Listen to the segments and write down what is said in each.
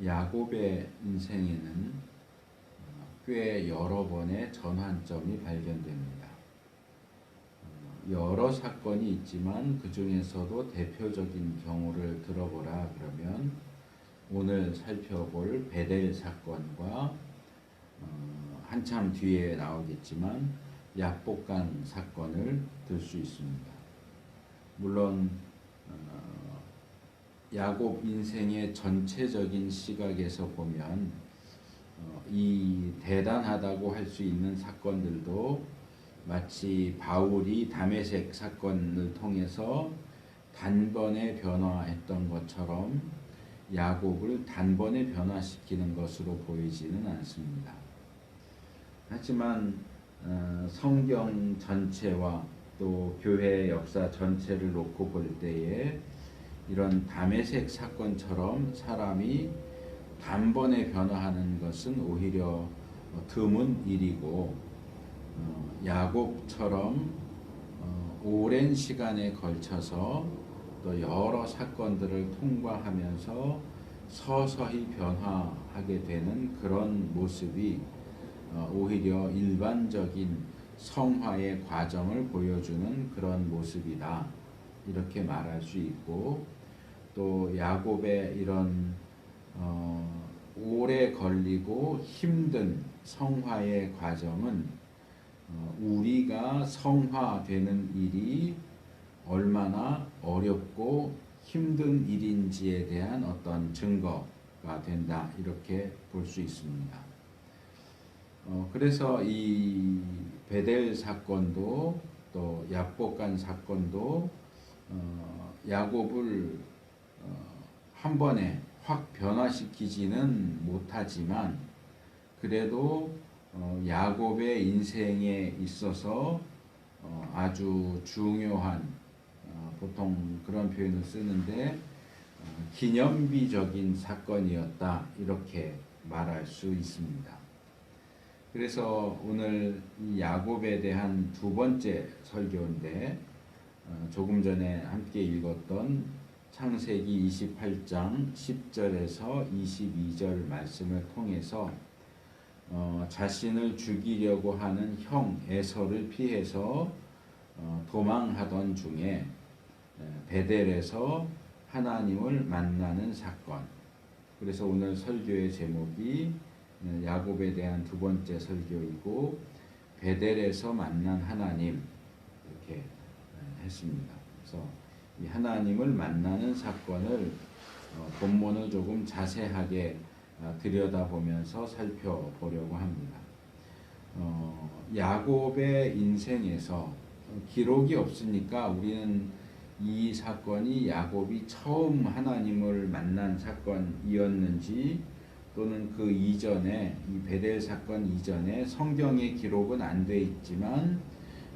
야곱의 인생에는 꽤 여러 번의 전환점이 발견됩니다. 여러 사건이 있지만 그 중에서도 대표적인 경우를 들어보라 그러면 오늘 살펴볼 베델 사건과 한참 뒤에 나오겠지만 야복강 사건을 들 수 있습니다. 물론 야곱 인생의 전체적인 시각에서 보면 이 대단하다고 할 수 있는 사건들도 마치 바울이 다메섹 사건을 통해서 단번에 변화했던 것처럼 야곱을 단번에 변화시키는 것으로 보이지는 않습니다. 하지만 성경 전체와 또 교회 역사 전체를 놓고 볼 때에 이런 다메섹 사건처럼 사람이 단번에 변화하는 것은 오히려 드문 일이고 야곱처럼 오랜 시간에 걸쳐서 또 여러 사건들을 통과하면서 서서히 변화하게 되는 그런 모습이 오히려 일반적인 성화의 과정을 보여주는 그런 모습이다. 이렇게 말할 수 있고 또 야곱의 이런 오래 걸리고 힘든 성화의 과정은 우리가 성화되는 일이 얼마나 어렵고 힘든 일인지에 대한 어떤 증거가 된다. 이렇게 볼 수 있습니다. 그래서 이 베델 사건도 또 야복강 사건도 야곱을 한 번에 확 변화시키지는 못하지만 그래도 야곱의 인생에 있어서 아주 중요한 보통 그런 표현을 쓰는데 기념비적인 사건이었다 이렇게 말할 수 있습니다. 그래서 오늘 이 야곱에 대한 두 번째 설교인데 조금 전에 함께 읽었던 창세기 28장 10절에서 22절 말씀을 통해서 자신을 죽이려고 하는 형 에서를 피해서 도망하던 중에 베델에서 하나님을 만나는 사건. 그래서 오늘 설교의 제목이 야곱에 대한 두 번째 설교이고 베델에서 만난 하나님 이렇게 했습니다. 그래서 이 하나님을 만나는 사건을 본문을 조금 자세하게 들여다보면서 살펴보려고 합니다. 야곱의 인생에서 기록이 없으니까 우리는 이 사건이 야곱이 처음 하나님을 만난 사건이었는지 또는 그 이전에 이 베델 사건 이전에 성경에 기록은 안 돼 있지만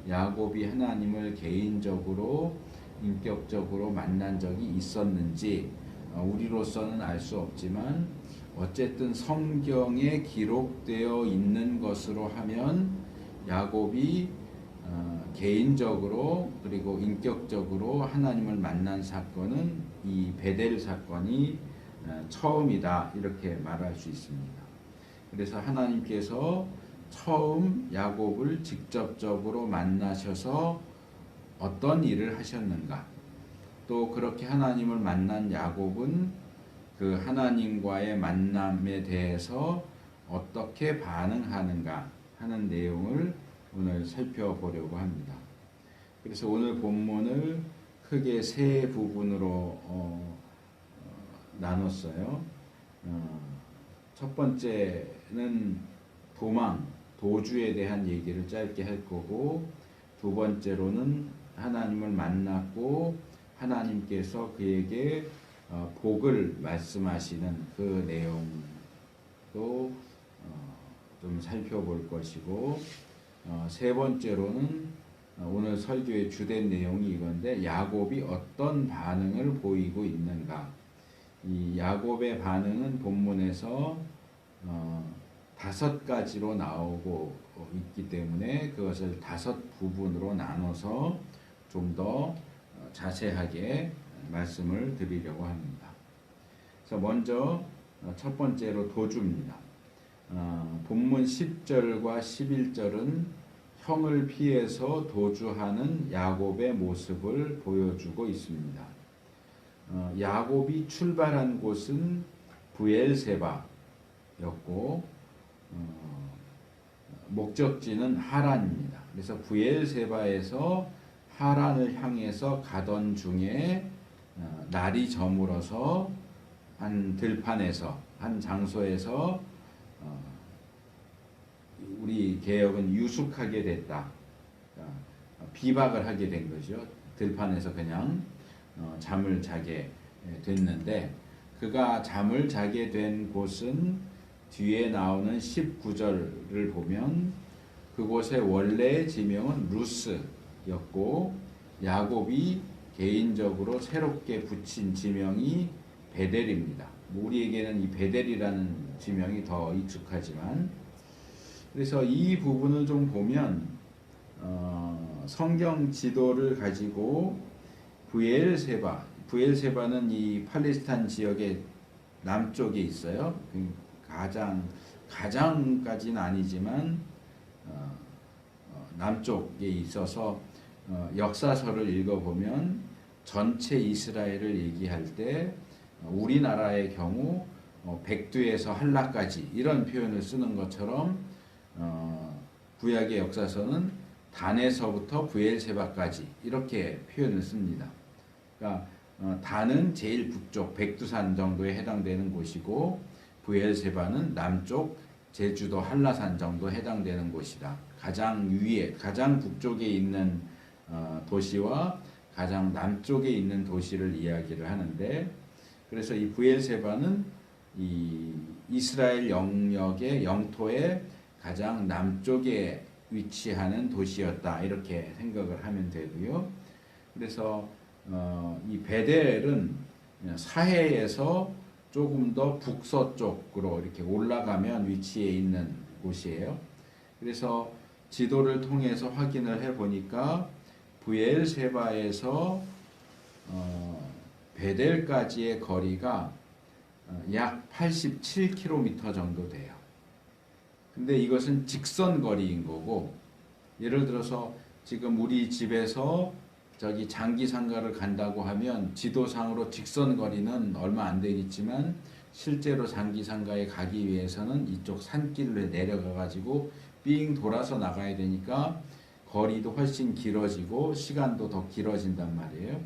야곱이 하나님을 개인적으로 인격적으로 만난 적이 있었는지 우리로서는 알 수 없지만 어쨌든 성경에 기록되어 있는 것으로 하면 야곱이 개인적으로 그리고 인격적으로 하나님을 만난 사건은 이 베델 사건이 처음이다 이렇게 말할 수 있습니다. 그래서 하나님께서 처음 야곱을 직접적으로 만나셔서 어떤 일을 하셨는가, 또 그렇게 하나님을 만난 야곱은 그 하나님과의 만남에 대해서 어떻게 반응하는가 하는 내용을 오늘 살펴보려고 합니다. 그래서 오늘 본문을 크게 세 부분으로 나눴어요. 첫 번째는 도주에 대한 얘기를 짧게 할 거고, 두 번째로는 하나님을 만났고 하나님께서 그에게 복을 말씀하시는 그 내용도 좀 살펴볼 것이고, 세 번째로는 오늘 설교의 주된 내용이 이건데 야곱이 어떤 반응을 보이고 있는가. 이 야곱의 반응은 본문에서 5가지로 나오고 있기 때문에 그것을 5 부분으로 나눠서 좀 더 자세하게 말씀을 드리려고 합니다. 그래서 먼저 첫 번째로 도주입니다. 본문 10절과 11절은 형을 피해서 도주하는 야곱의 모습을 보여주고 있습니다. 야곱이 출발한 곳은 브엘세바였고 목적지는 하란입니다. 그래서 브엘세바에서 하란을 향해서 가던 중에 날이 저물어서 한 들판에서 한 장소에서 우리 개역은 유숙하게 됐다. 비박을 하게 된 거죠. 들판에서 그냥 잠을 자게 됐는데 그가 잠을 자게 된 곳은 뒤에 나오는 19절을 보면 그곳의 원래의 지명은 루스였고 야곱이 개인적으로 새롭게 붙인 지명이 베델입니다. 우리에게는 이 베델이라는 지명이 더 익숙하지만 그래서 이 부분을 좀 보면 성경 지도를 가지고 브엘세바는 이 팔레스타인 지역의 남쪽에 있어요. 가장까지는 아니지만 남쪽에 있어서 역사서를 읽어보면 전체 이스라엘을 얘기할 때 우리나라의 경우 백두에서 한라까지 이런 표현을 쓰는 것처럼 구약의 역사서는 단에서부터 브엘세바까지 이렇게 표현을 씁니다. 그러니까 단은 제일 북쪽 백두산 정도에 해당되는 곳이고 브엘세바는 남쪽 제주도 한라산 정도 해당되는 곳이다. 가장 위에 가장 북쪽에 있는 도시와 가장 남쪽에 있는 도시를 이야기를 하는데 그래서 이 브엘세바는 이 이스라엘 영역의 영토의 가장 남쪽에 위치하는 도시였다 이렇게 생각을 하면 되고요. 그래서 이 베델은 사해에서 조금 더 북서쪽으로 이렇게 올라가면 위치해 있는 곳이에요. 그래서 지도를 통해서 확인을 해보니까 브엘세바에서 베델까지의 거리가 약 87km 정도 돼요. 근데 이것은 직선 거리인 거고 예를 들어서 지금 우리 집에서 저기 장기상가를 간다고 하면 지도상으로 직선 거리는 얼마 안 되겠지만 실제로 장기상가에 가기 위해서는 이쪽 산길로 내려가 가지고 삥 돌아서 나가야 되니까 거리도 훨씬 길어지고 시간도 더 길어진단 말이에요.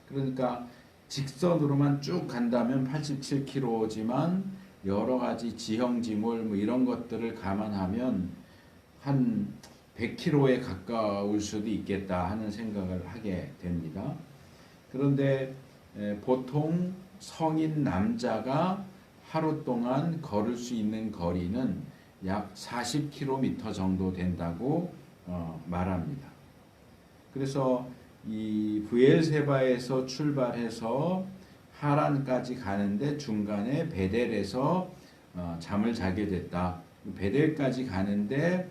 그러니까 직선으로만 쭉 간다면 87km지만 여러 가지 지형지물 뭐 이런 것들을 감안하면 한 100km에 가까울 수도 있겠다 하는 생각을 하게 됩니다. 그런데 보통 성인 남자가 하루 동안 걸을 수 있는 거리는 약 40km 정도 된다고 말합니다. 그래서 이 브엘세바에서 출발해서 하란까지 가는데 중간에 베델에서 잠을 자게 됐다. 베델까지 가는데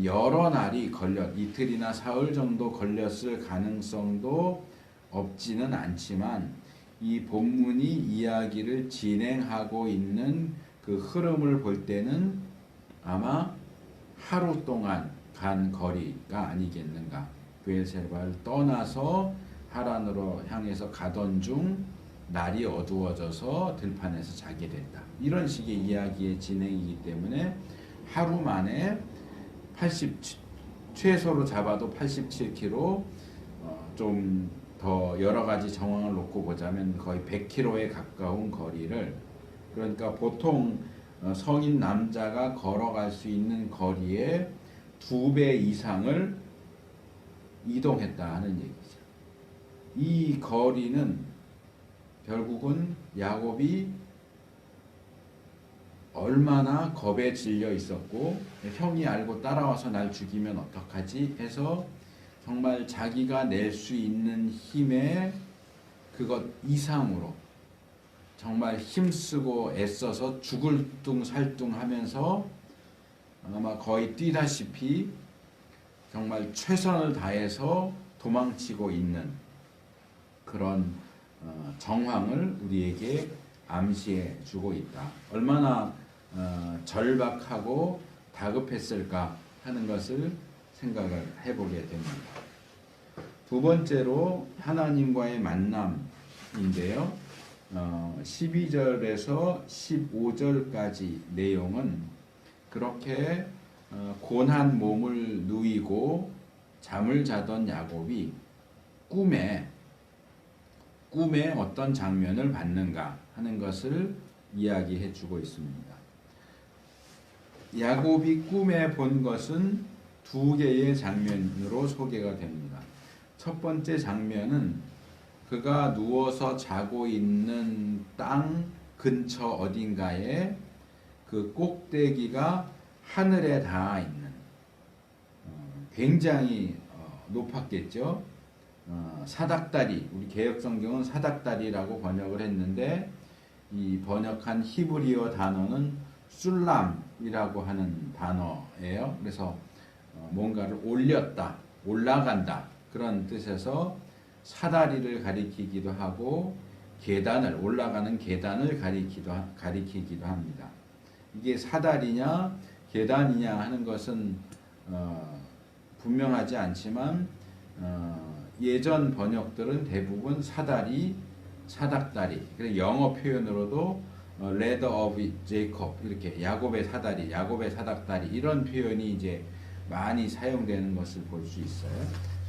여러 날이 이틀이나 사흘 정도 걸렸을 가능성도 없지는 않지만 이 본문이 이야기를 진행하고 있는 그 흐름을 볼 때는 아마 하루 동안 간 거리가 아니겠는가. 브엘세바를 떠나서 하란으로 향해서 가던 중 날이 어두워져서 들판에서 자게 됐다. 이런 식의 이야기의 진행이기 때문에 하루 만에 최소로 잡아도 87km, 좀 더 여러 가지 정황을 놓고 보자면 거의 100km에 가까운 거리를, 그러니까 보통 성인 남자가 걸어갈 수 있는 거리의 2배 이상을 이동했다 하는 얘기죠. 이 거리는 결국은 야곱이 얼마나 겁에 질려 있었고 형이 알고 따라와서 날 죽이면 어떡하지 해서 정말 자기가 낼 수 있는 힘의 그것 이상으로 정말 힘쓰고 애써서 죽을 둥 살둥 하면서 아마 거의 뛰다시피 정말 최선을 다해서 도망치고 있는 그런 정황을 우리에게 암시해 주고 있다. 얼마나 절박하고 다급했을까 하는 것을 생각을 해보게 됩니다. 두 번째로 하나님과의 만남인데요. 12절에서 15절까지 내용은 그렇게 곤한 몸을 누이고 잠을 자던 야곱이 꿈에 어떤 장면을 봤는가 하는 것을 이야기해 주고 있습니다. 야곱이 꿈에 본 것은 두 개의 장면으로 소개가 됩니다. 첫 번째 장면은 그가 누워서 자고 있는 땅 근처 어딘가에 그 꼭대기가 하늘에 닿아 있는 굉장히 높았겠죠. 사닥다리, 우리 개역성경은 사닥다리라고 번역을 했는데 이 번역한 히브리어 단어는 술람이라고 하는 단어예요. 그래서 뭔가를 올렸다, 올라간다 그런 뜻에서 사다리를 가리키기도 하고 계단을, 올라가는 계단을 가리키기도 합니다. 이게 사다리냐 계단이냐 하는 것은 분명하지 않지만 예전 번역들은 대부분 사다리, 사닥다리, 그래서 영어 표현으로도 Ladder of Jacob 이렇게 야곱의 사다리, 야곱의 사닥다리 이런 표현이 이제 많이 사용되는 것을 볼 수 있어요.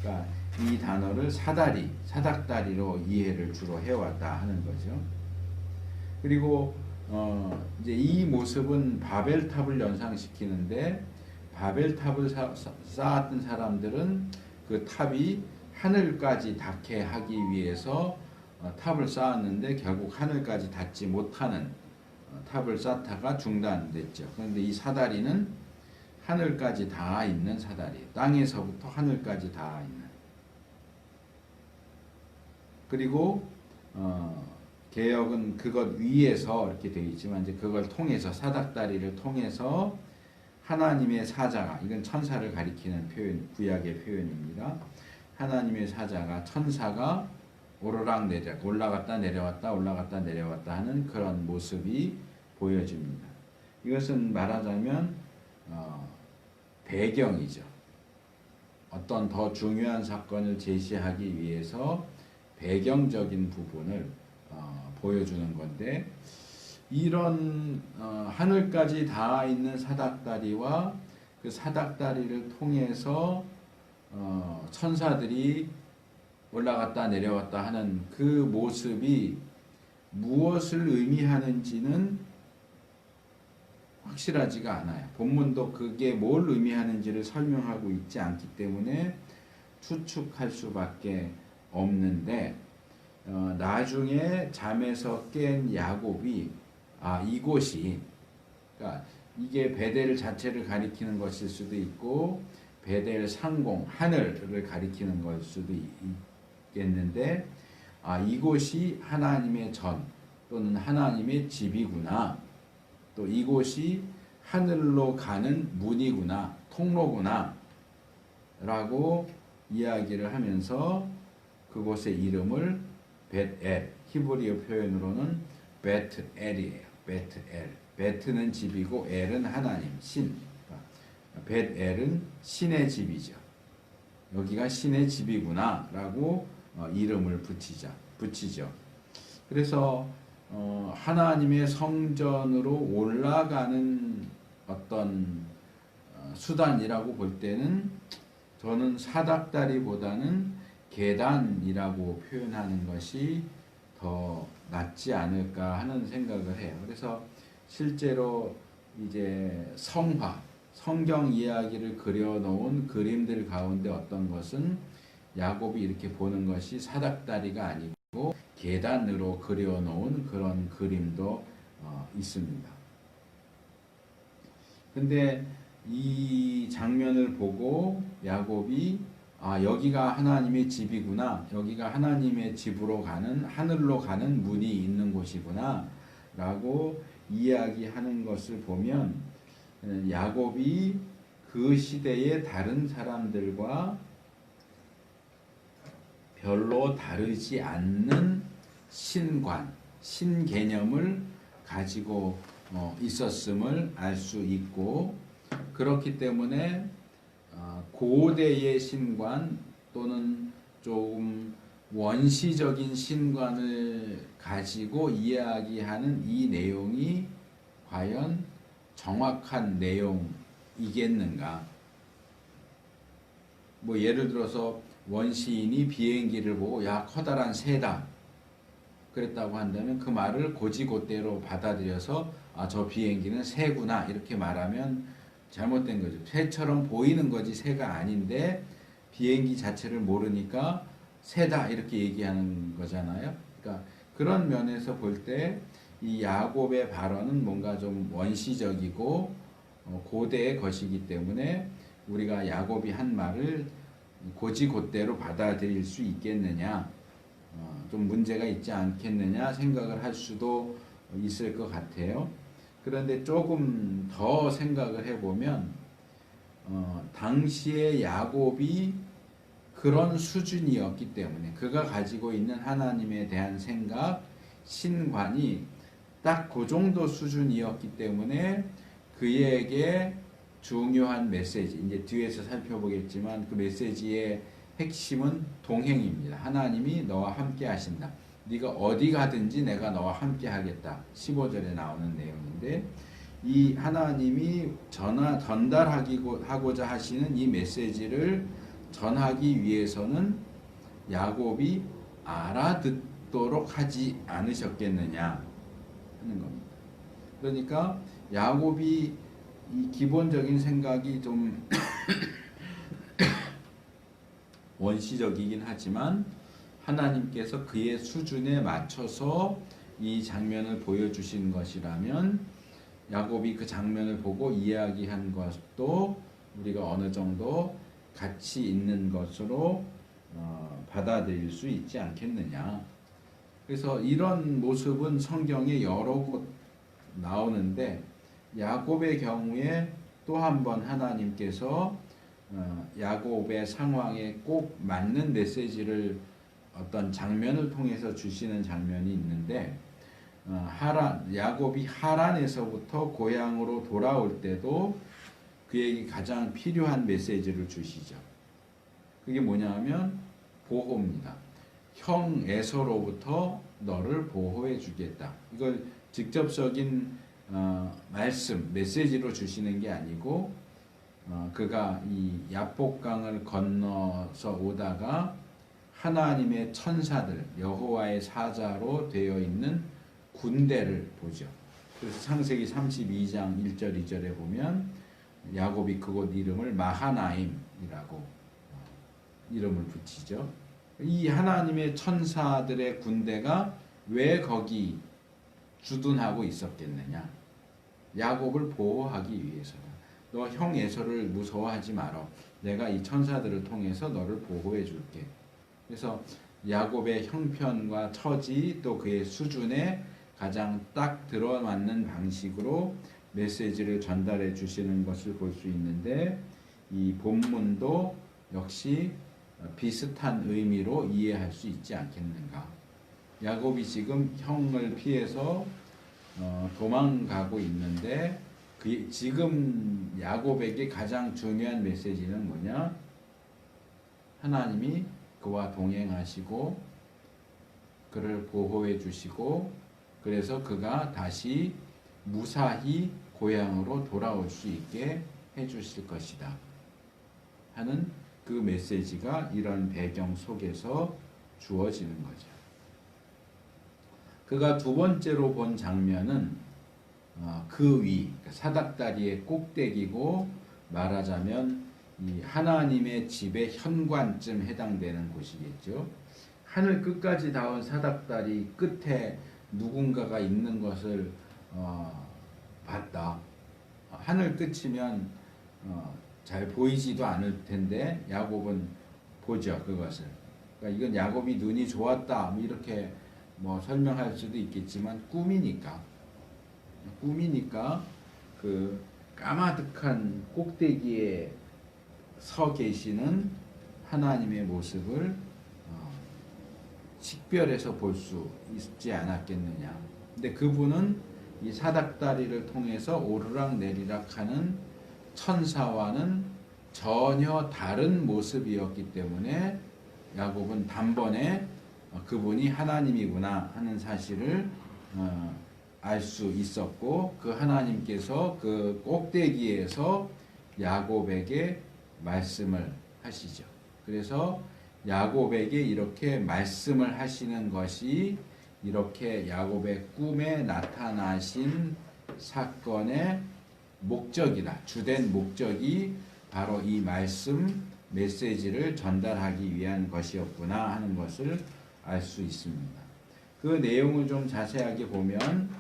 그러니까 이 단어를 사다리, 사닥다리로 이해를 주로 해왔다 하는 거죠. 그리고 이제 이 모습은 바벨탑을 연상시키는데 바벨탑을 쌓았던 사람들은 그 탑이 하늘까지 닿게 하기 위해서 탑을 쌓았는데 결국 하늘까지 닿지 못하는 탑을 쌓다가 중단됐죠. 그런데 이 사다리는 하늘까지 닿아 있는 사다리, 땅에서부터 하늘까지 닿아 있는. 그리고 개역은 그것 위에서 이렇게 되어 있지만 이제 그걸 통해서 사닥다리를 통해서 하나님의 사자가, 이건 천사를 가리키는 표현, 구약의 표현입니다. 하나님의 사자가, 천사가 오르락 내리락, 올라갔다 내려왔다 올라갔다 내려왔다 하는 그런 모습이 보여집니다. 이것은 말하자면 배경이죠. 어떤 더 중요한 사건을 제시하기 위해서 배경적인 부분을 보여주는 건데, 이런 하늘까지 닿아 있는 사닥다리와 그 사닥다리를 통해서 천사들이 올라갔다 내려왔다 하는 그 모습이 무엇을 의미하는지는 확실하지가 않아요. 본문도 그게 뭘 의미하는지를 설명하고 있지 않기 때문에 추측할 수밖에 없는데, 나중에 잠에서 깬 야곱이 이곳이, 그러니까 이게 베델 자체를 가리키는 것일 수도 있고 베델 상공, 하늘을 가리키는 것일 수도 있겠는데, 이곳이 하나님의 전 또는 하나님의 집이구나, 또 이곳이 하늘로 가는 문이구나, 통로구나 라고 이야기를 하면서 그곳의 이름을 벳엘, 히브리어 표현으로는 베트엘이에요. 베트엘. 베트는 집이고 엘은 하나님, 신. 벳엘은 신의 집이죠. 여기가 신의 집이구나 라고 이름을 붙이죠. 그래서 하나님의 성전으로 올라가는 어떤 수단이라고 볼 때는 저는 사닥다리보다는 계단이라고 표현하는 것이 더 낫지 않을까 하는 생각을 해요. 그래서 실제로 이제 성경 이야기를 그려놓은 그림들 가운데 어떤 것은 야곱이 이렇게 보는 것이 사닥다리가 아니고 계단으로 그려놓은 그런 그림도 있습니다. 근데 이 장면을 보고 야곱이 여기가 하나님의 집이구나, 여기가 하나님의 집으로 가는, 하늘로 가는 문이 있는 곳이구나 라고 이야기하는 것을 보면 야곱이 그 시대의 다른 사람들과 별로 다르지 않는 신관 신개념을 가지고 있었음을 알 수 있고, 그렇기 때문에 고대의 신관 또는 조금 원시적인 신관을 가지고 이야기하는 이 내용이 과연 정확한 내용이겠는가? 뭐 예를 들어서 원시인이 비행기를 보고 야 커다란 새다 그랬다고 한다면 그 말을 곧이곧대로 받아들여서 아, 저 비행기는 새구나 이렇게 말하면 잘못된 거죠. 새처럼 보이는 거지 새가 아닌데 비행기 자체를 모르니까 새다 이렇게 얘기하는 거잖아요. 그러니까 그런 면에서 볼 때 이 야곱의 발언은 뭔가 좀 원시적이고 고대의 것이기 때문에 우리가 야곱이 한 말을 곧이곧대로 받아들일 수 있겠느냐, 좀 문제가 있지 않겠느냐 생각을 할 수도 있을 것 같아요. 그런데 조금 더 생각을 해보면 당시에 야곱이 그런 수준이었기 때문에 그가 가지고 있는 하나님에 대한 생각, 신관이 딱 그 정도 수준이었기 때문에 그에게 중요한 메시지, 이제 뒤에서 살펴보겠지만 그 메시지의 핵심은 동행입니다. 하나님이 너와 함께 하신다. 네가 어디 가든지 내가 너와 함께 하겠다. 15절에 나오는 내용인데 이 하나님이 전달하고자 하시는 이 메시지를 전하기 위해서는 야곱이 알아듣도록 하지 않으셨겠느냐 하는 겁니다. 그러니까 야곱이 이 기본적인 생각이 좀 원시적이긴 하지만 하나님께서 그의 수준에 맞춰서 이 장면을 보여주신 것이라면 야곱이 그 장면을 보고 이야기한 것도 우리가 어느 정도 가치 있는 것으로 받아들일 수 있지 않겠느냐. 그래서 이런 모습은 성경에 여러 곳 나오는데 야곱의 경우에 또 한 번 하나님께서 야곱의 상황에 꼭 맞는 메시지를 어떤 장면을 통해서 주시는 장면이 있는데 야곱이 하란에서부터 고향으로 돌아올 때도 그에게 가장 필요한 메시지를 주시죠. 그게 뭐냐 하면 보호입니다. 형 에서로부터 너를 보호해 주겠다. 이걸 직접적인 말씀, 메시지로 주시는 게 아니고 그가 이 야복강을 건너서 오다가 하나님의 천사들, 여호와의 사자로 되어 있는 군대를 보죠. 그래서 창세기 32장 1절 2절에 보면 야곱이 그곳 이름을 마하나임이라고 이름을 붙이죠. 이 하나님의 천사들의 군대가 왜 거기 주둔하고 있었겠느냐? 야곱을 보호하기 위해서다. 너 형 에서를 무서워하지 마라. 내가 이 천사들을 통해서 너를 보호해 줄게. 그래서 야곱의 형편과 처지 또 그의 수준에 가장 딱 들어맞는 방식으로 메시지를 전달해 주시는 것을 볼 수 있는데 이 본문도 역시 비슷한 의미로 이해할 수 있지 않겠는가. 야곱이 지금 형을 피해서 도망가고 있는데 지금 야곱에게 가장 중요한 메시지는 뭐냐? 하나님이 그와 동행하시고 그를 보호해 주시고 그래서 그가 다시 무사히 고향으로 돌아올 수 있게 해 주실 것이다 하는 그 메시지가 이런 배경 속에서 주어지는 거죠. 그가 두 번째로 본 장면은 그 위, 사닥다리의 꼭대기고 말하자면 이 하나님의 집의 현관쯤 해당되는 곳이겠죠. 하늘 끝까지 닿은 사닥다리 끝에 누군가가 있는 것을 봤다. 하늘 끝이면 잘 보이지도 않을 텐데 야곱은 보죠, 그것을. 그러니까 이건 야곱이 눈이 좋았다 뭐 이렇게 뭐 설명할 수도 있겠지만 꿈이니까 그 까마득한 꼭대기에 서 계시는 하나님의 모습을 식별해서 볼 수 있지 않았겠느냐. 근데 그분은 이 사닥다리를 통해서 오르락 내리락 하는 천사와는 전혀 다른 모습이었기 때문에 야곱은 단번에 그분이 하나님이구나 하는 사실을 알 수 있었고, 그 하나님께서 그 꼭대기에서 야곱에게 말씀을 하시죠. 그래서 야곱에게 이렇게 말씀을 하시는 것이 이렇게 야곱의 꿈에 나타나신 사건의 목적이다. 주된 목적이 바로 이 말씀 메시지를 전달하기 위한 것이었구나 하는 것을 알 수 있습니다. 그 내용을 좀 자세하게 보면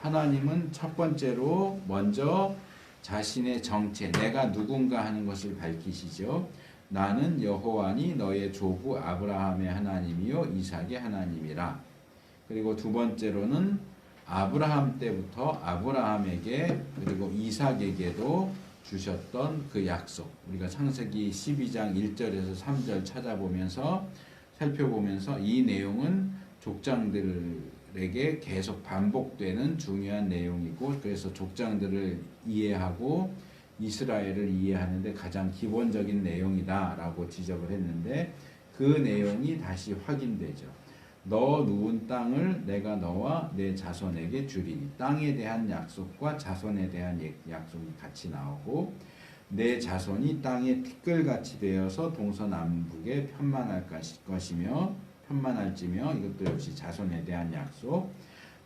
하나님은 첫 번째로 먼저 자신의 정체, 내가 누군가 하는 것을 밝히시죠. 나는 여호와니 너의 조부 아브라함의 하나님이요 이삭의 하나님이라. 그리고 두 번째로는 아브라함 때부터 아브라함에게 그리고 이삭에게도 주셨던 그 약속, 우리가 창세기 12장 1절에서 3절 찾아보면서 살펴보면서 이 내용은 족장들에게 계속 반복되는 중요한 내용이고, 그래서 족장들을 이해하고 이스라엘을 이해하는데 가장 기본적인 내용이다라고 지적을 했는데, 그 내용이 다시 확인되죠. 너 누운 땅을 내가 너와 내 자손에게 주리니. 땅에 대한 약속과 자손에 대한 약속이 같이 나오고, 내 자손이 땅의 티끌같이 되어서 동서남북에 편만할지며 이것도 역시 자손에 대한 약속.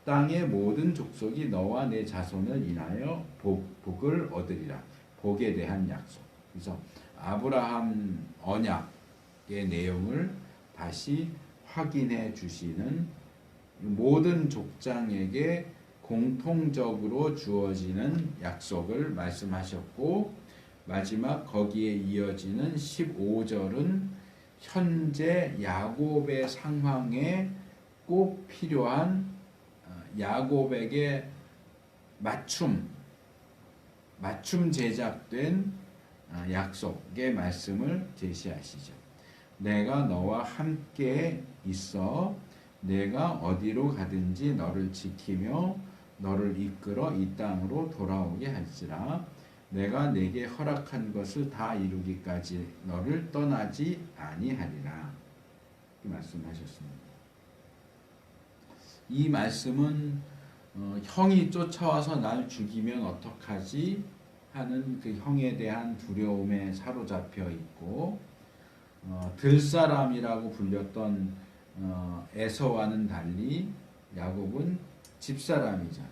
땅의 모든 족속이 너와 내 자손을 인하여 복을 얻으리라. 복에 대한 약속. 그래서 아브라함 언약의 내용을 다시 확인해 주시는, 모든 족장에게 공통적으로 주어지는 약속을 말씀하셨고, 마지막 거기에 이어지는 15절은 현재 야곱의 상황에 꼭 필요한 야곱에게 맞춤 제작된 약속의 말씀을 제시하시죠. 내가 너와 함께 있어 내가 어디로 가든지 너를 지키며 너를 이끌어 이 땅으로 돌아오게 할지라. 내가 내게 허락한 것을 다 이루기까지 너를 떠나지 아니하리라. 이 말씀하셨습니다. 이 말씀은 형이 쫓아와서 날 죽이면 어떡하지 하는 그 형에 대한 두려움에 사로잡혀 있고, 들사람이라고 불렸던 에서와는 달리 야곱은 집사람이자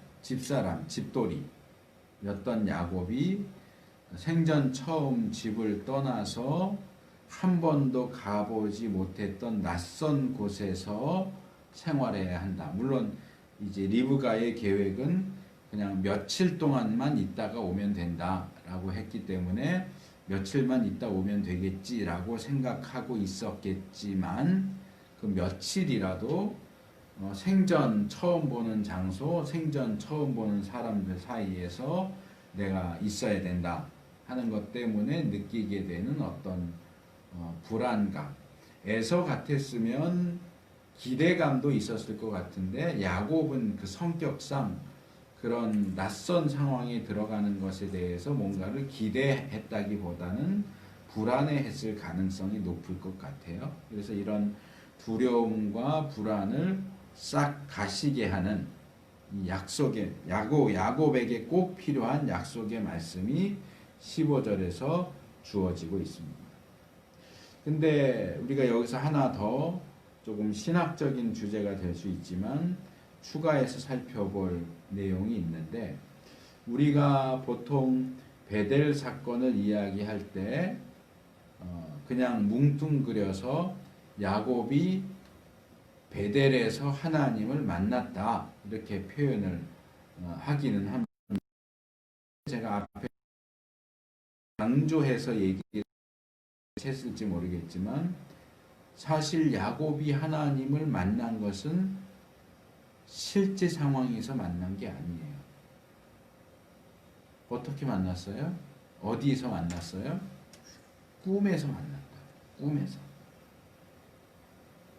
집돌이였던 야곱이 생전 처음 집을 떠나서 한 번도 가보지 못했던 낯선 곳에서 생활해야 한다. 물론 이제 리브가의 계획은 그냥 며칠 동안만 있다가 오면 된다라고 했기 때문에 며칠만 있다 오면 되겠지라고 생각하고 있었겠지만, 그 며칠이라도 생전 처음 보는 장소, 생전 처음 보는 사람들 사이에서 내가 있어야 된다 하는 것 때문에 느끼게 되는 어떤 불안감. 에서 같았으면 기대감도 있었을 것 같은데, 야곱은 그 성격상 그런 낯선 상황에 들어가는 것에 대해서 뭔가를 기대했다기보다는 불안해했을 가능성이 높을 것 같아요. 그래서 이런 두려움과 불안을 싹 가시게 하는 이 약속의 야곱에게 꼭 필요한 약속의 말씀이 15절에서 주어지고 있습니다. 근데 우리가 여기서 하나 더 조금 신학적인 주제가 될 수 있지만 추가해서 살펴볼 내용이 있는데, 우리가 보통 베델 사건을 이야기할 때 그냥 뭉뚱그려서 야곱이 베델에서 하나님을 만났다 이렇게 표현을 하기는 합니다. 제가 앞에 강조해서 얘기했을지 모르겠지만, 사실 야곱이 하나님을 만난 것은 실제 상황에서 만난 게 아니에요. 어떻게 만났어요? 어디에서 만났어요? 꿈에서 만났다. 꿈에서.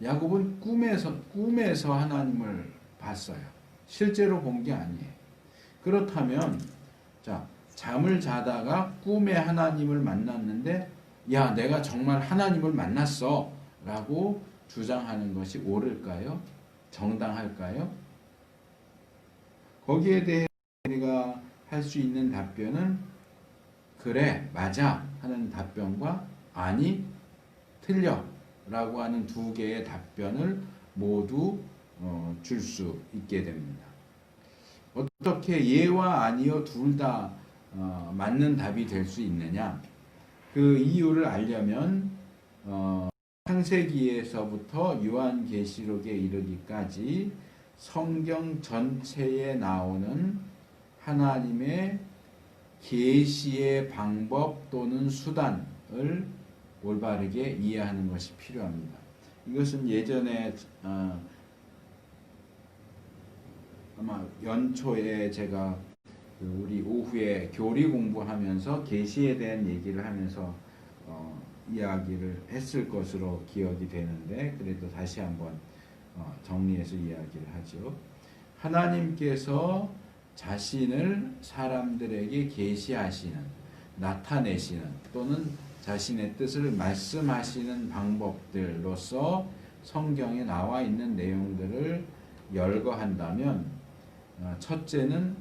야곱은 꿈에서 하나님을 봤어요. 실제로 본 게 아니에요. 그렇다면 자, 잠을 자다가 꿈에 하나님을 만났는데 야, 내가 정말 하나님을 만났어 라고 주장하는 것이 옳을까요? 정당할까요? 거기에 대해 우리가 할 수 있는 답변은 그래, 맞아 하는 답변과 아니, 틀려 라고 하는 두 개의 답변을 모두 줄 수 있게 됩니다. 어떻게 예와 아니요 둘 다 맞는 답이 될 수 있느냐? 그 이유를 알려면 창세기에서부터 요한계시록에 이르기까지 성경 전체에 나오는 하나님의 계시의 방법 또는 수단을 올바르게 이해하는 것이 필요합니다. 이것은 예전에 아마 연초에 제가 우리 오후에 교리 공부하면서 계시에 대한 얘기를 하면서 이야기를 했을 것으로 기억이 되는데 그래도 다시 한번 정리해서 이야기를 하죠. 하나님께서 자신을 사람들에게 계시하시는, 나타내시는 또는 자신의 뜻을 말씀하시는 방법들로서 성경에 나와 있는 내용들을 열거한다면 첫째는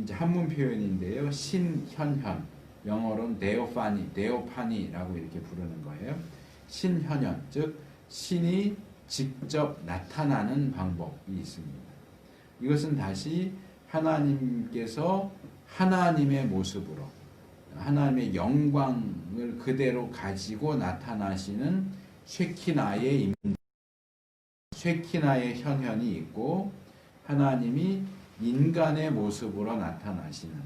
이제 한문 표현인데요. 신현현, 영어로는 데오파니라고 이렇게 부르는 거예요. 신현현, 즉 신이 직접 나타나는 방법이 있습니다. 이것은 다시 하나님께서 하나님의 모습으로 하나님의 영광을 그대로 가지고 나타나시는 쉐키나의 현현이 있고 하나님이 인간의 모습으로 나타나시는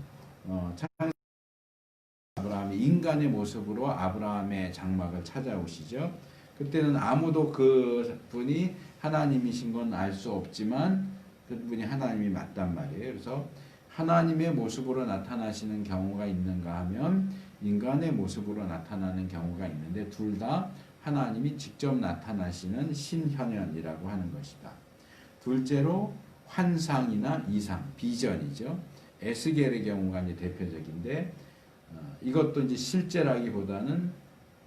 아브라함이 인간의 모습으로 아브라함의 장막을 찾아오시죠. 그때는 아무도 그분이 하나님이신 건 알 수 없지만 그분이 하나님이 맞단 말이에요. 그래서 하나님의 모습으로 나타나시는 경우가 있는가 하면 인간의 모습으로 나타나는 경우가 있는데 둘 다 하나님이 직접 나타나시는 신현현이라고 하는 것이다. 둘째로 환상이나 이상, 비전이죠. 에스겔의 경우가 이제 대표적인데 이것도 이제 실제라기보다는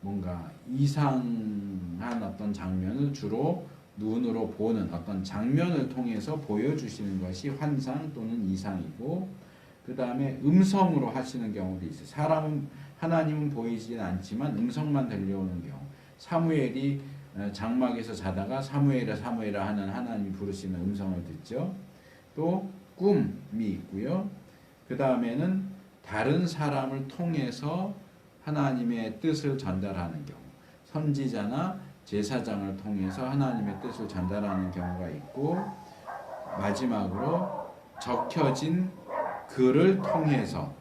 뭔가 이상한 어떤 장면을 주로 눈으로 보는 어떤 장면을 통해서 보여주시는 것이 환상 또는 이상이고 그 다음에 음성으로 하시는 경우도 있어요. 하나님은 보이진 않지만 음성만 들려오는 경우. 사무엘이 장막에서 자다가 사무엘아 하는 하나님이 부르시는 음성을 듣죠. 또 꿈이 있고요. 그 다음에는 다른 사람을 통해서 하나님의 뜻을 전달하는 경우. 선지자나 제사장을 통해서 하나님의 뜻을 전달하는 경우가 있고 마지막으로 적혀진 글을 통해서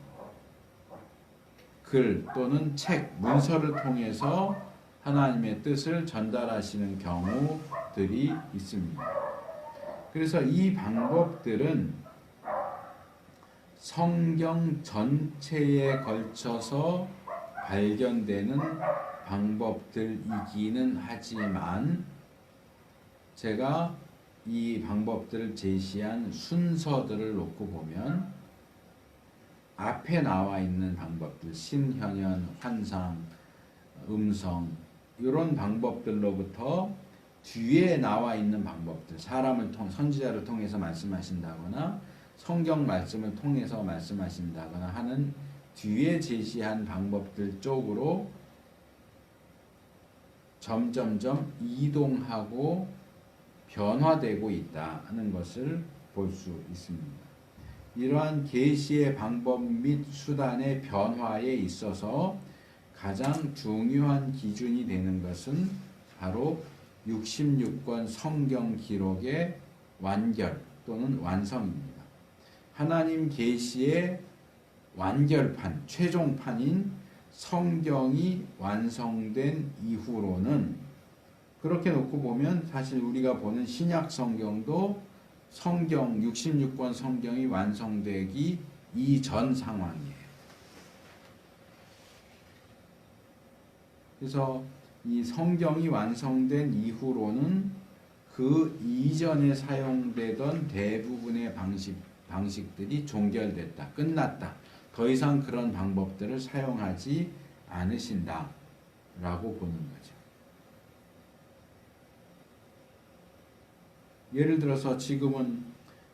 글 또는 책, 문서를 통해서 하나님의 뜻을 전달하시는 경우들이 있습니다. 그래서 이 방법들은 성경 전체에 걸쳐서 발견되는 방법들이기는 하지만 제가 이 방법들을 제시한 순서들을 놓고 보면 앞에 나와 있는 방법들, 신현현, 환상, 음성 이런 방법들로부터 뒤에 나와 있는 방법들, 선지자를 통해서 말씀하신다거나 성경 말씀을 통해서 말씀하신다거나 하는 뒤에 제시한 방법들 쪽으로 점점점 이동하고 변화되고 있다는 것을 볼 수 있습니다. 이러한 계시의 방법 및 수단의 변화에 있어서 가장 중요한 기준이 되는 것은 바로 66권 성경 기록의 완결 또는 완성입니다. 하나님 계시의 완결판, 최종판인 성경이 완성된 이후로는 그렇게 놓고 보면 사실 우리가 보는 신약 성경도 성경 66권 성경이 완성되기 이전 상황이에요. 그래서 이 성경이 완성된 이후로는 그 이전에 사용되던 대부분의 방식들이 종결됐다. 끝났다. 더 이상 그런 방법들을 사용하지 않으신다. 라고 보는 거죠. 예를 들어서 지금은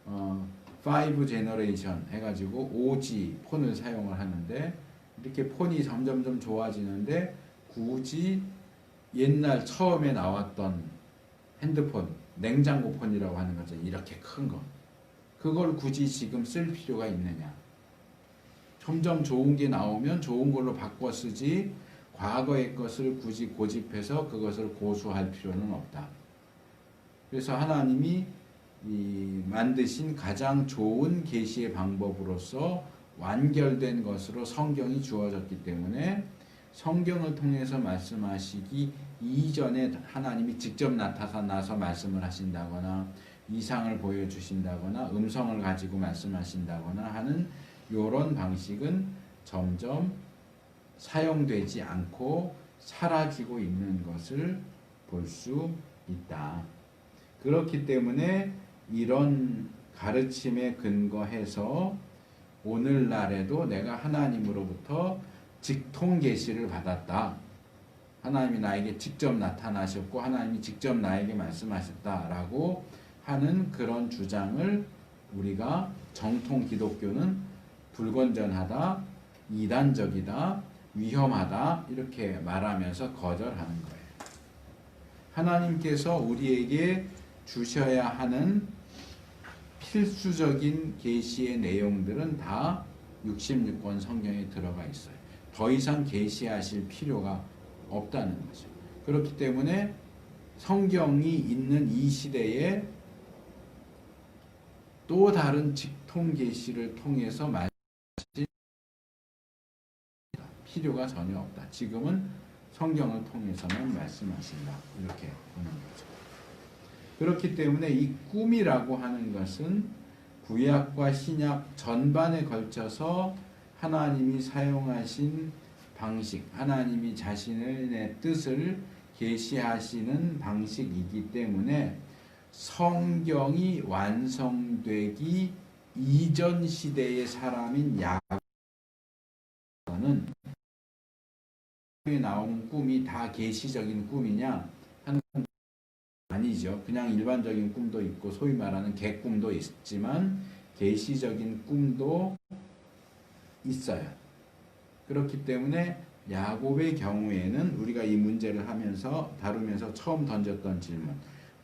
5 제너레이션 해가지고 5G 폰을 사용을 하는데 이렇게 폰이 점점점 좋아지는데 굳이 옛날 처음에 나왔던 핸드폰, 냉장고 폰이라고 하는 거죠. 이렇게 큰 거. 그걸 굳이 지금 쓸 필요가 있느냐. 점점 좋은 게 나오면 좋은 걸로 바꿔 쓰지 과거의 것을 굳이 고집해서 그것을 고수할 필요는 없다. 그래서 하나님이 만드신 가장 좋은 계시의 방법으로서 완결된 것으로 성경이 주어졌기 때문에 성경을 통해서 말씀하시기 이전에 하나님이 직접 나타나서 말씀을 하신다거나 이상을 보여주신다거나 음성을 가지고 말씀하신다거나 하는 이런 방식은 점점 사용되지 않고 사라지고 있는 것을 볼 수 있다. 그렇기 때문에 이런 가르침에 근거해서 오늘날에도 내가 하나님으로부터 직통 계시를 받았다. 하나님이 나에게 직접 나타나셨고 하나님이 직접 나에게 말씀하셨다라고 하는 그런 주장을 우리가 정통 기독교는 불건전하다, 이단적이다, 위험하다 이렇게 말하면서 거절하는 거예요. 하나님께서 우리에게 주셔야 하는 필수적인 계시의 내용들은 다 66권 성경에 들어가 있어요. 더 이상 계시하실 필요가 없다는 거죠. 그렇기 때문에 성경이 있는 이 시대에 또 다른 직통 계시를 통해서 말씀하실 필요가 전혀 없다. 지금은 성경을 통해서만 말씀하신다. 이렇게 보는 거죠. 그렇기 때문에 이 꿈이라고 하는 것은 구약과 신약 전반에 걸쳐서 하나님이 사용하신 방식, 하나님이 자신의 뜻을 계시하시는 방식이기 때문에 성경이 완성되기 이전 시대의 사람인 야고보는 나오는 꿈이 다 계시적인 꿈이냐 하는 아니죠. 그냥 일반적인 꿈도 있고 소위 말하는 개꿈도 있지만 계시적인 꿈도 있어요. 그렇기 때문에 야곱의 경우에는 우리가 이 문제를 다루면서 처음 던졌던 질문,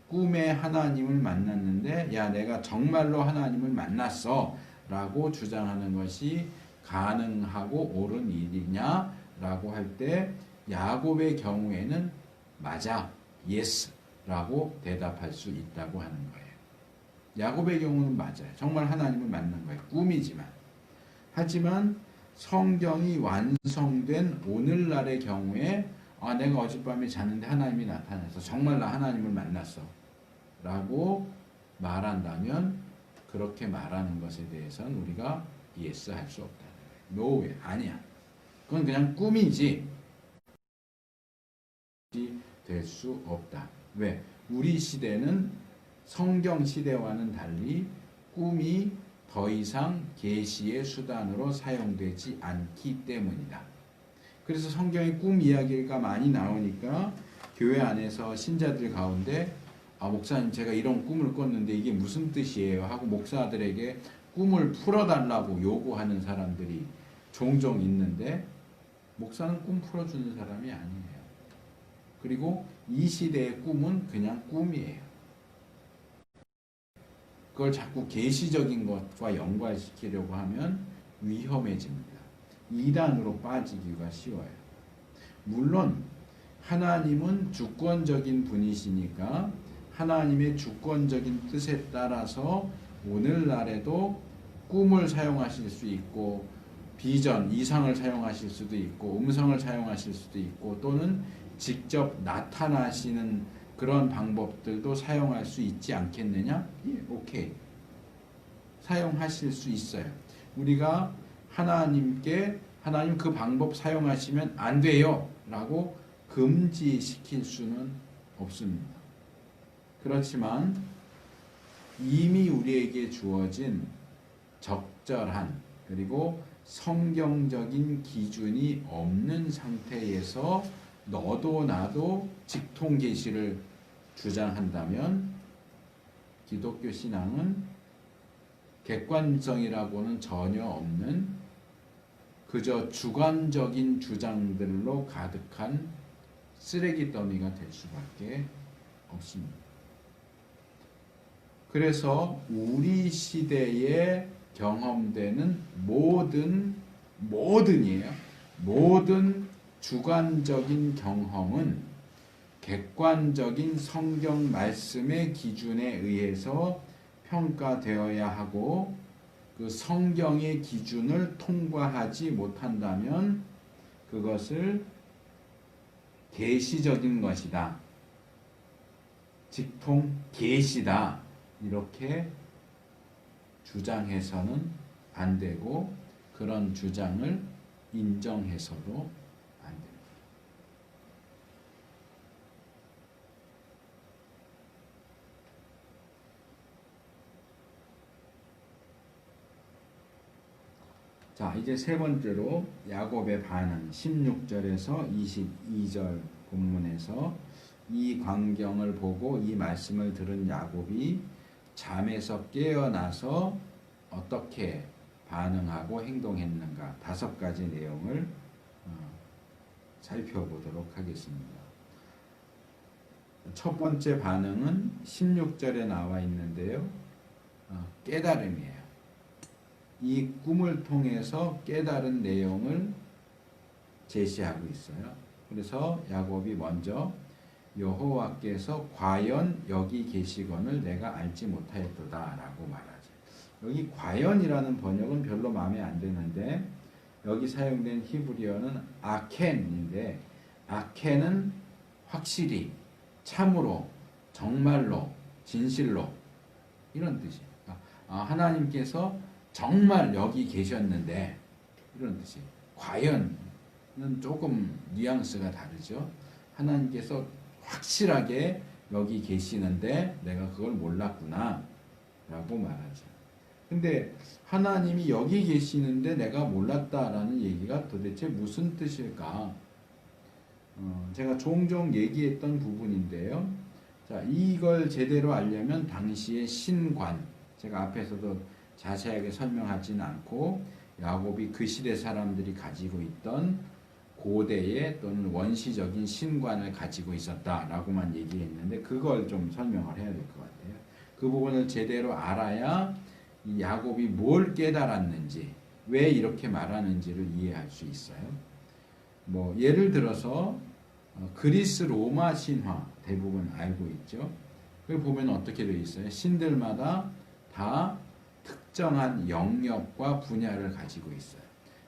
꿈에 하나님을 만났는데 야 내가 정말로 하나님을 만났어 라고 주장하는 것이 가능하고 옳은 일이냐 라고 할 때 야곱의 경우에는 맞아, yes 라고 대답할 수 있다고 하는 거예요. 야곱의 경우는 맞아요. 정말 하나님을 만난 거예요. 꿈이지만. 하지만 성경이 완성된 오늘날의 경우에 내가 어젯밤에 잤는데 하나님이 나타나서 정말 나 하나님을 만났어 라고 말한다면 그렇게 말하는 것에 대해서는 우리가 yes 할 수 없다는 거예요. No way. 아니야. 그건 그냥 꿈이지 될 수 없다. 왜? 우리 시대는 성경 시대와는 달리 꿈이 더 이상 계시의 수단으로 사용되지 않기 때문이다. 그래서 성경에 꿈 이야기가 많이 나오니까 교회 안에서 신자들 가운데 목사님 제가 이런 꿈을 꿨는데 이게 무슨 뜻이에요? 하고 목사들에게 꿈을 풀어달라고 요구하는 사람들이 종종 있는데 목사는 꿈 풀어주는 사람이 아니에요. 그리고 이 시대의 꿈은 그냥 꿈이에요. 그걸 자꾸 계시적인 것과 연관시키려고 하면 위험해집니다. 이단으로 빠지기가 쉬워요. 물론 하나님은 주권적인 분이시니까 하나님의 주권적인 뜻에 따라서 오늘날에도 꿈을 사용하실 수 있고 비전, 이상을 사용하실 수도 있고 음성을 사용하실 수도 있고 또는 직접 나타나시는 그런 방법들도 사용할 수 있지 않겠느냐? 예, 오케이. 사용하실 수 있어요. 우리가 하나님 그 방법 사용하시면 안 돼요 라고 금지시킬 수는 없습니다. 그렇지만 이미 우리에게 주어진 적절한 그리고 성경적인 기준이 없는 상태에서 너도 나도 직통 계시를 주장한다면 기독교 신앙은 객관성이라고는 전혀 없는 그저 주관적인 주장들로 가득한 쓰레기 더미가 될 수밖에 없습니다. 그래서 우리 시대에 경험되는 모든 주관적인 경험은 객관적인 성경 말씀의 기준에 의해서 평가되어야 하고 그 성경의 기준을 통과하지 못한다면 그것을 계시적인 것이다. 직통 계시다. 이렇게 주장해서는 안 되고 그런 주장을 인정해서도 안 됩니다. 자, 이제 세 번째로 야곱의 반응 16절에서 22절 본문에서 이 광경을 보고 이 말씀을 들은 야곱이 잠에서 깨어나서 어떻게 반응하고 행동했는가 5가지 내용을 살펴보도록 하겠습니다. 첫 번째 반응은 16절에 나와 있는데요. 깨달음이에요. 이 꿈을 통해서 깨달은 내용을 제시하고 있어요. 그래서 야곱이 먼저 여호와께서 과연 여기 계시거늘 내가 알지 못하였도다 라고 말하죠. 여기 과연이라는 번역은 별로 마음에 안 드는데 여기 사용된 히브리어는 아켄인데 아켄은 확실히, 참으로, 정말로, 진실로 이런 뜻이에요. 하나님께서 정말 여기 계셨는데 이런 뜻이에요. 과연은 조금 뉘앙스가 다르죠. 하나님께서 확실하게 여기 계시는데 내가 그걸 몰랐구나 라고 말하죠. 근데 하나님이 여기 계시는데 내가 몰랐다라는 얘기가 도대체 무슨 뜻일까? 제가 종종 얘기했던 부분인데요. 자, 이걸 제대로 알려면 당시의 신관, 제가 앞에서도 자세하게 설명하지는 않고 야곱이 그 시대 사람들이 가지고 있던 고대의 또는 원시적인 신관을 가지고 있었다라고만 얘기했는데 그걸 좀 설명을 해야 될 것 같아요. 그 부분을 제대로 알아야 이 야곱이 뭘 깨달았는지, 왜 이렇게 말하는지를 이해할 수 있어요. 뭐 예를 들어서 그리스 로마 신화 대부분 알고 있죠. 거기 보면 어떻게 되어 있어요? 신들마다 다 특정한 영역과 분야를 가지고 있어요.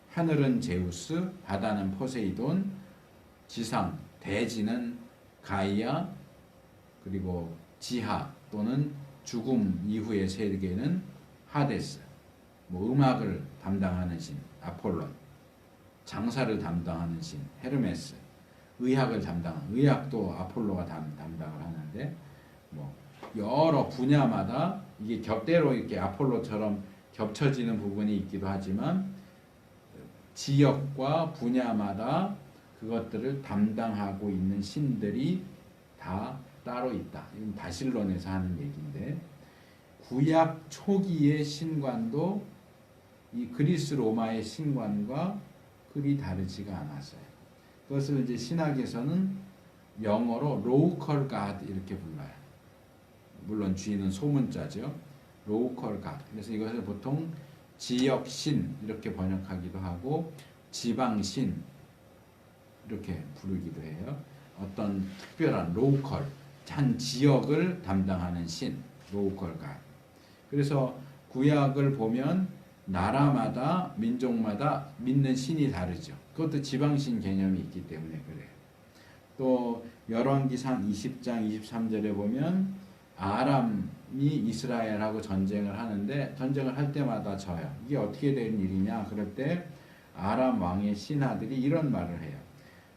하늘은 제우스, 바다는 포세이돈, 지상, 대지는 가이아, 그리고 지하 또는 죽음 이후의 세계는 하데스, 뭐 음악을 담당하는 신, 아폴론, 장사를 담당하는 신, 헤르메스, 의학도 아폴로가 담당을 하는데, 뭐 여러 분야마다 이게 겹대로 이렇게 아폴로처럼 겹쳐지는 부분이 있기도 하지만 지역과 분야마다 그것들을 담당하고 있는 신들이 다 따로 있다. 이건 바실론에서 하는 얘기인데 구약 초기의 신관도 이 그리스 로마의 신관과 그리 다르지가 않았어요. 그것을 이제 신학에서는 영어로 로컬 갓 이렇게 불러요. 물론 G는 소문자죠. 로컬 갓. 그래서 이것을 보통 지역신 이렇게 번역하기도 하고 지방신 이렇게 부르기도 해요. 어떤 특별한 로컬, 한 지역을 담당하는 신, 로컬 갓. 그래서 구약을 보면 나라마다 민족마다 믿는 신이 다르죠. 그것도 지방신 개념이 있기 때문에 그래요. 또 열왕기상 20장 23절에 보면 아람이 이스라엘하고 전쟁을 하는데 전쟁을 할 때마다 져요. 이게 어떻게 된 일이냐? 그럴 때 아람 왕의 신하들이 이런 말을 해요.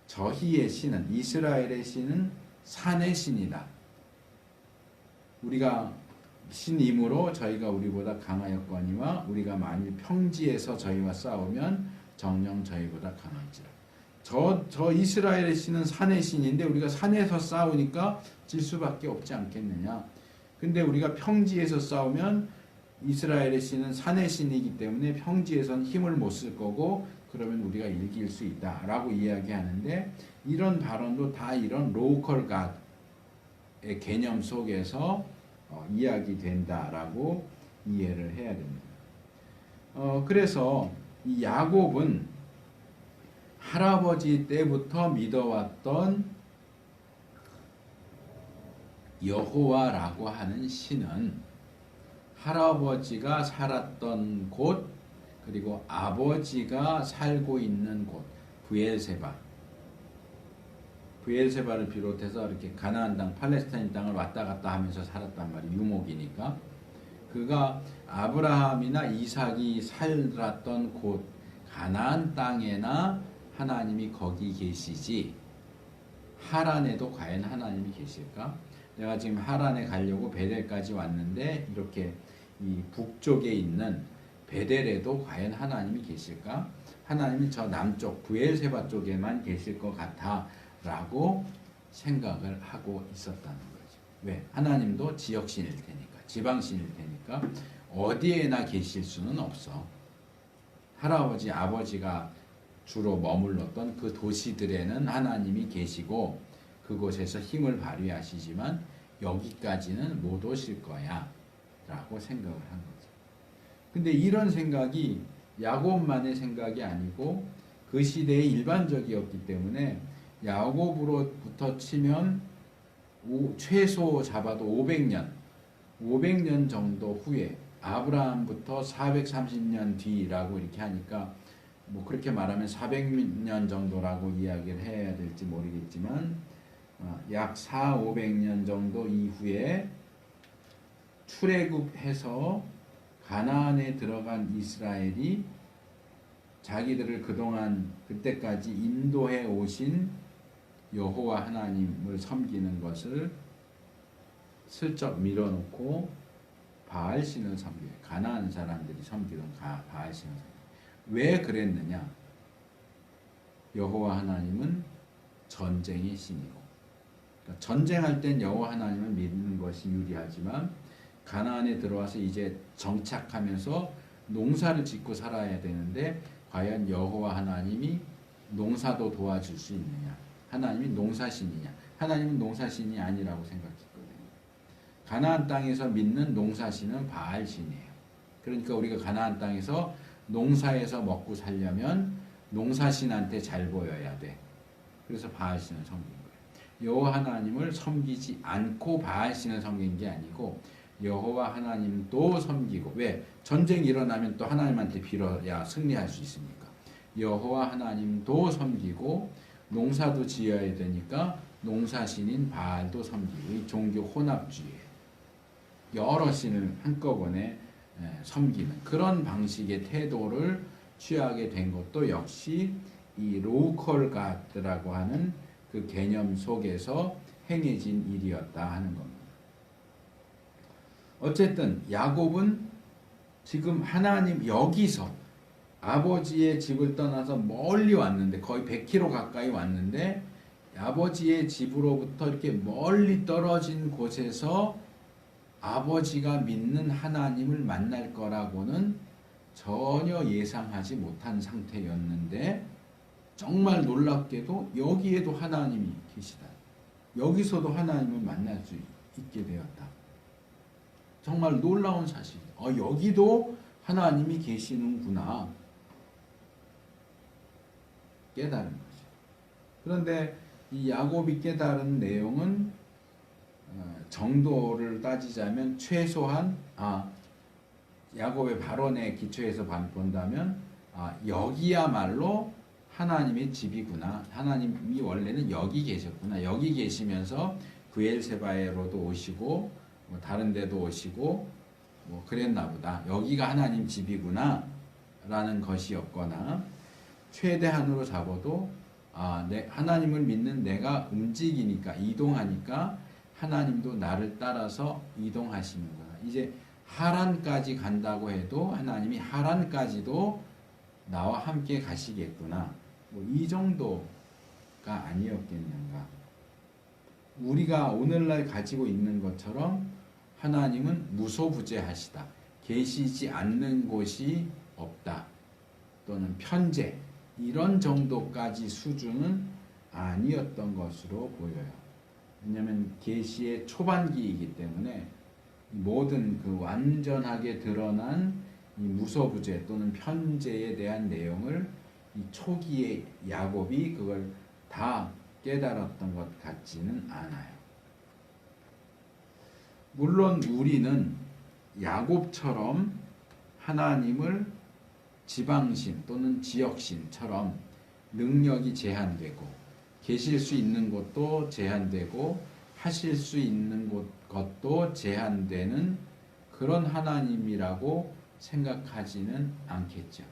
저희의 신은 이스라엘의 신은 산의 신이다. 우리가 신임으로 저희가 우리보다 강하였거니와 우리가 만일 평지에서 저희와 싸우면 정녕 저희보다 강할지라. 저 이스라엘의 신은 산의 신인데 우리가 산에서 싸우니까 질 수밖에 없지 않겠느냐. 근데 우리가 평지에서 싸우면 이스라엘의 신은 산의 신이기 때문에 평지에서는 힘을 못 쓸 거고 그러면 우리가 이길 수 있다라고 이야기하는데 이런 발언도 다 이런 로컬 갓의 개념 속에서 이야기된다라고 이해를 해야 됩니다. 그래서 이 야곱은 할아버지 때부터 믿어왔던 여호와라고 하는 신은 할아버지가 살았던 곳 그리고 아버지가 살고 있는 곳 브엘세바를 비롯해서 이렇게 가나안 땅 팔레스타인 땅을 왔다 갔다 하면서 살았단 말이에요. 유목이니까 그가 아브라함이나 이삭이 살았던 곳 가나안 땅에나 하나님이 거기 계시지 하란에도 과연 하나님이 계실까? 내가 지금 하란에 가려고 베델까지 왔는데 이렇게 이 북쪽에 있는 베델에도 과연 하나님이 계실까? 하나님이 저 남쪽 브엘세바 쪽에만 계실 것 같아 라고 생각을 하고 있었다는 거죠. 왜? 하나님도 지역신일 테니까 지방신일 테니까 어디에나 계실 수는 없어. 할아버지 아버지가 주로 머물렀던 그 도시들에는 하나님이 계시고 그곳에서 힘을 발휘하시지만 여기까지는 못 오실 거야 라고 생각을 한 거죠. 근데 이런 생각이 야곱만의 생각이 아니고 그 시대의 일반적이었기 때문에 야곱으로부터 치면 최소 잡아도 500년 정도 후에 아브라함부터 430년 뒤라고 이렇게 하니까 뭐 그렇게 말하면 400년 정도라고 이야기를 해야 될지 모르겠지만 약 400~500년 정도 이후에 출애굽해서 가나안에 들어간 이스라엘이 자기들을 그동안 그때까지 인도해 오신 여호와 하나님을 섬기는 것을 슬쩍 밀어놓고 바알신을 섬겨요. 가나안 사람들이 섬기던 바알신을 섬겨요. 왜 그랬느냐? 여호와 하나님은 전쟁의 신이고 그러니까 전쟁할 땐 여호와 하나님을 믿는 것이 유리하지만 가나안에 들어와서 이제 정착하면서 농사를 짓고 살아야 되는데 과연 여호와 하나님이 농사도 도와줄 수 있느냐? 하나님이 농사신이냐? 하나님은 농사신이 아니라고 생각했거든요. 가나안 땅에서 믿는 농사신은 바알신이에요. 그러니까 우리가 가나안 땅에서 농사에서 먹고 살려면 농사신한테 잘 보여야 돼. 그래서 바알신을 섬긴 거예요. 여호와 하나님을 섬기지 않고 바알신을 섬긴 게 아니고 여호와 하나님도 섬기고 왜? 전쟁이 일어나면 또 하나님한테 빌어야 승리할 수 있으니까 여호와 하나님도 섬기고 농사도 지어야 되니까 농사신인 바알도 섬기고 이 종교 혼합주의에 여러 신을 한꺼번에 섬기는 그런 방식의 태도를 취하게 된 것도 역시 이 로컬 갓이라고 하는 그 개념 속에서 행해진 일이었다 하는 겁니다. 어쨌든 야곱은 지금 하나님 여기서 아버지의 집을 떠나서 멀리 왔는데 거의 100km 가까이 왔는데 아버지의 집으로부터 이렇게 멀리 떨어진 곳에서 아버지가 믿는 하나님을 만날 거라고는 전혀 예상하지 못한 상태였는데 정말 놀랍게도 여기에도 하나님이 계시다. 여기서도 하나님을 만날 수 있게 되었다. 정말 놀라운 사실. 여기도 하나님이 계시는구나. 깨달은 거죠. 그런데 이 야곱이 깨달은 내용은 정도를 따지자면 최소한 야곱의 발언에 기초해서 본다면 여기야말로 하나님의 집이구나. 하나님이 원래는 여기 계셨구나. 여기 계시면서 브엘세바에로도 오시고 뭐 다른 데도 오시고 뭐 그랬나 보다. 여기가 하나님 집이구나 라는 것이었거나 최대한으로 잡아도 하나님을 믿는 내가 움직이니까 이동하니까 하나님도 나를 따라서 이동하시는구나. 이제 하란까지 간다고 해도 하나님이 하란까지도 나와 함께 가시겠구나. 뭐 이 정도가 아니었겠는가. 우리가 오늘날 가지고 있는 것처럼 하나님은 무소부재하시다. 계시지 않는 곳이 없다. 또는 편재. 이런 정도까지 수준은 아니었던 것으로 보여요. 왜냐하면 계시의 초반기이기 때문에 모든 그 완전하게 드러난 이 무소부재 또는 편재에 대한 내용을 이 초기의 야곱이 그걸 다 깨달았던 것 같지는 않아요. 물론 우리는 야곱처럼 하나님을 지방신 또는 지역신처럼 능력이 제한되고 계실 수 있는 곳도 제한되고 하실 수 있는 것도 제한되는 그런 하나님이라고 생각하지는 않겠죠.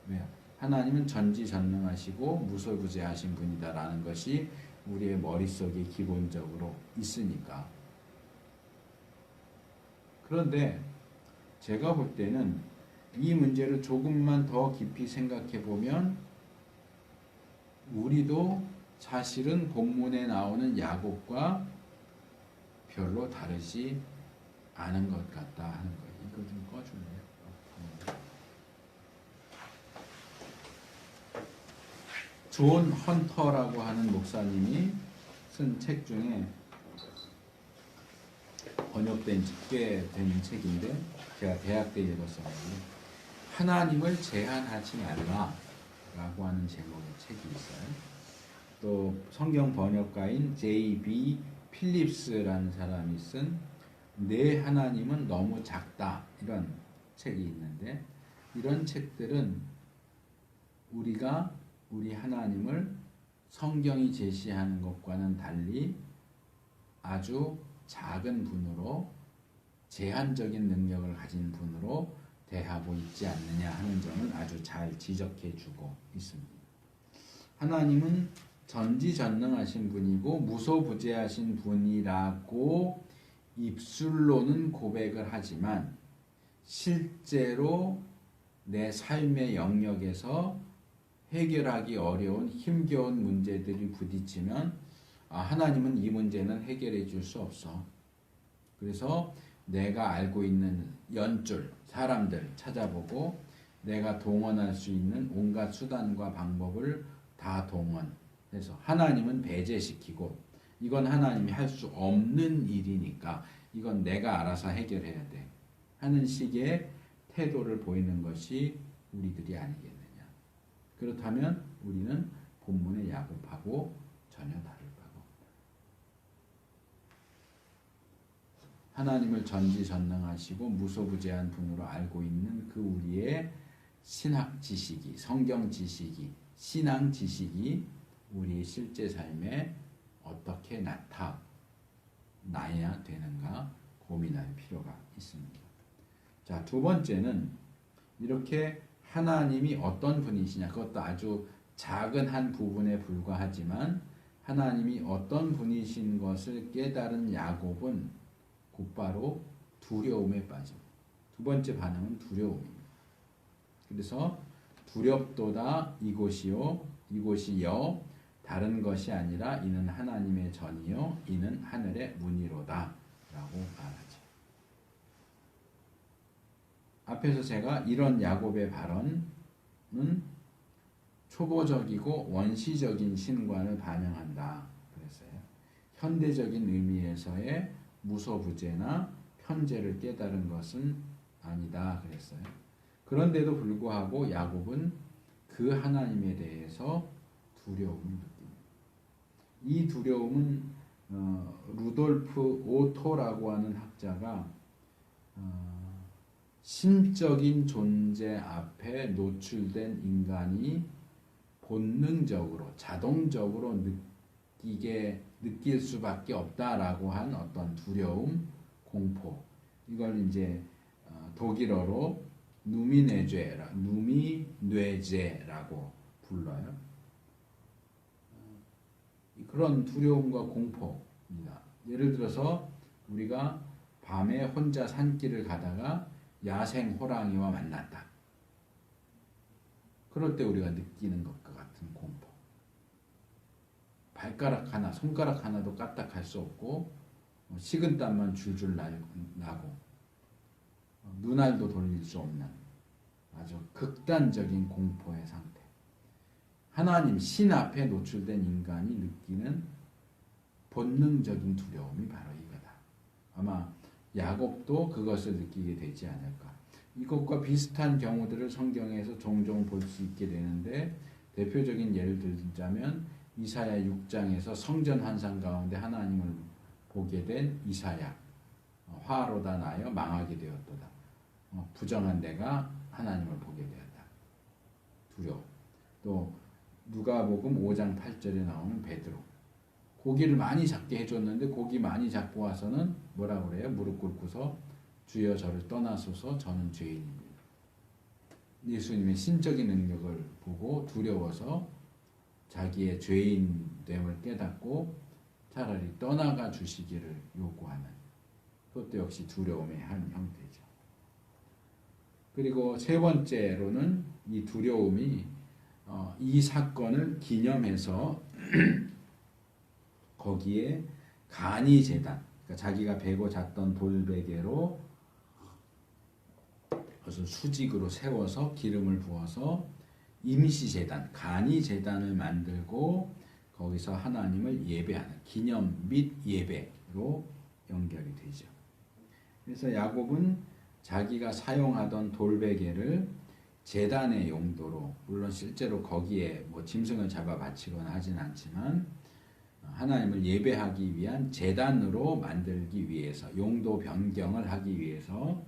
왜요? 하나님은 전지전능하시고 무소부재하신 분이다라는 것이 우리의 머릿속에 기본적으로 있으니까. 그런데 제가 볼 때는 이 문제를 조금만 더 깊이 생각해 보면 우리도 사실은 본문에 나오는 야곱과 별로 다르지 않은 것 같다 하는 거예요. 이거 좀 꺼줄래요? 존 헌터라고 하는 목사님이 쓴 책 중에 번역된 지 꽤 된 책인데 제가 대학 때 읽었었는데 하나님을 제한하지 말라 라고 하는 제목의 책이 있어요. 또 성경 번역가인 J.B. 필립스라는 사람이 쓴 내 하나님은 너무 작다 이런 책이 있는데 이런 책들은 우리가 우리 하나님을 성경이 제시하는 것과는 달리 아주 작은 분으로 제한적인 능력을 가진 분으로 대하고 있지 않느냐 하는 점을 아주 잘 지적해 주고 있습니다. 하나님은 전지전능하신 분이고 무소부재하신 분이라고 입술로는 고백을 하지만 실제로 내 삶의 영역에서 해결하기 어려운 힘겨운 문제들이 부딪히면 하나님은 이 문제는 해결해 줄 수 없어. 그래서 내가 알고 있는 연줄, 사람들 찾아보고 내가 동원할 수 있는 온갖 수단과 방법을 다 동원해서 하나님은 배제시키고 이건 하나님이 할 수 없는 일이니까 이건 내가 알아서 해결해야 돼 하는 식의 태도를 보이는 것이 우리들이 아니겠느냐. 그렇다면 우리는 본문의 야곱하고 전혀 다를 바가 없다. 하나님을 전지전능하시고 무소부재한 분으로 알고 있는 그 우리의 신학 지식이, 성경 지식이, 신앙 지식이 우리의 실제 삶에 어떻게 나타나야 되는가 고민할 필요가 있습니다. 자, 두 번째는 이렇게 하나님이 어떤 분이시냐, 그것도 아주 작은 한 부분에 불과하지만 하나님이 어떤 분이신 것을 깨달은 야곱은 곧바로 두려움에 빠집니다. 두 번째 반응은 두려움입니다. 그래서 두렵도다 이곳이여 다른 것이 아니라 이는 하나님의 전이요 이는 하늘의 문이로다 라고 말하죠. 앞에서 제가 이런 야곱의 발언은 초보적이고 원시적인 신관을 반영한다 그랬어요. 현대적인 의미에서의 무소부재나 편재를 깨달은 것은 아니다 그랬어요. 그런데도 불구하고 야곱은 그 하나님에 대해서 두려움을 느낍니다. 이 두려움은 루돌프 오토라고 하는 학자가 신적인 존재 앞에 노출된 인간이 본능적으로 자동적으로 느낄 수밖에 없다라고 한 어떤 두려움, 공포, 이걸 이제 독일어로 누미뇌제라고 불러요. 그런 두려움과 공포입니다. 예를 들어서 우리가 밤에 혼자 산길을 가다가 야생 호랑이와 만났다. 그럴 때 우리가 느끼는 것과 같은 공포. 발가락 하나, 손가락 하나도 까딱할 수 없고 식은땀만 줄줄 나고 눈알도 돌릴 수 없는 아주 극단적인 공포의 상태. 하나님, 신 앞에 노출된 인간이 느끼는 본능적인 두려움이 바로 이거다. 아마 야곱도 그것을 느끼게 되지 않을까. 이것과 비슷한 경우들을 성경에서 종종 볼 수 있게 되는데, 대표적인 예를 들자면 이사야 6장에서 성전 환상 가운데 하나님을 보게 된 이사야. 화로다 나여 망하게 되었도다. 부정한 내가 하나님을 보게 되었다. 두려워. 또 누가복음 5장 8절에 나오는 베드로. 고기를 많이 잡게 해줬는데 고기 많이 잡고 와서는 뭐라 그래요? 무릎 꿇고서 주여 저를 떠나소서 저는 죄인입니다. 예수님의 신적인 능력을 보고 두려워서 자기의 죄인됨을 깨닫고 차라리 떠나가 주시기를 요구하는, 그것도 역시 두려움의 한 형태죠. 그리고 세 번째로는 이 두려움이 이 사건을 기념해서 거기에 간이 제단, 그러니까 자기가 베고 잤던 돌베개로 그것을 수직으로 세워서 기름을 부어서 임시제단, 간이 제단을 만들고 거기서 하나님을 예배하는 기념 및 예배로 연결이 되죠. 그래서 야곱은 자기가 사용하던 돌베개를 제단의 용도로, 물론 실제로 거기에 뭐 짐승을 잡아 바치거나 하진 않지만 하나님을 예배하기 위한 제단으로 만들기 위해서, 용도 변경을 하기 위해서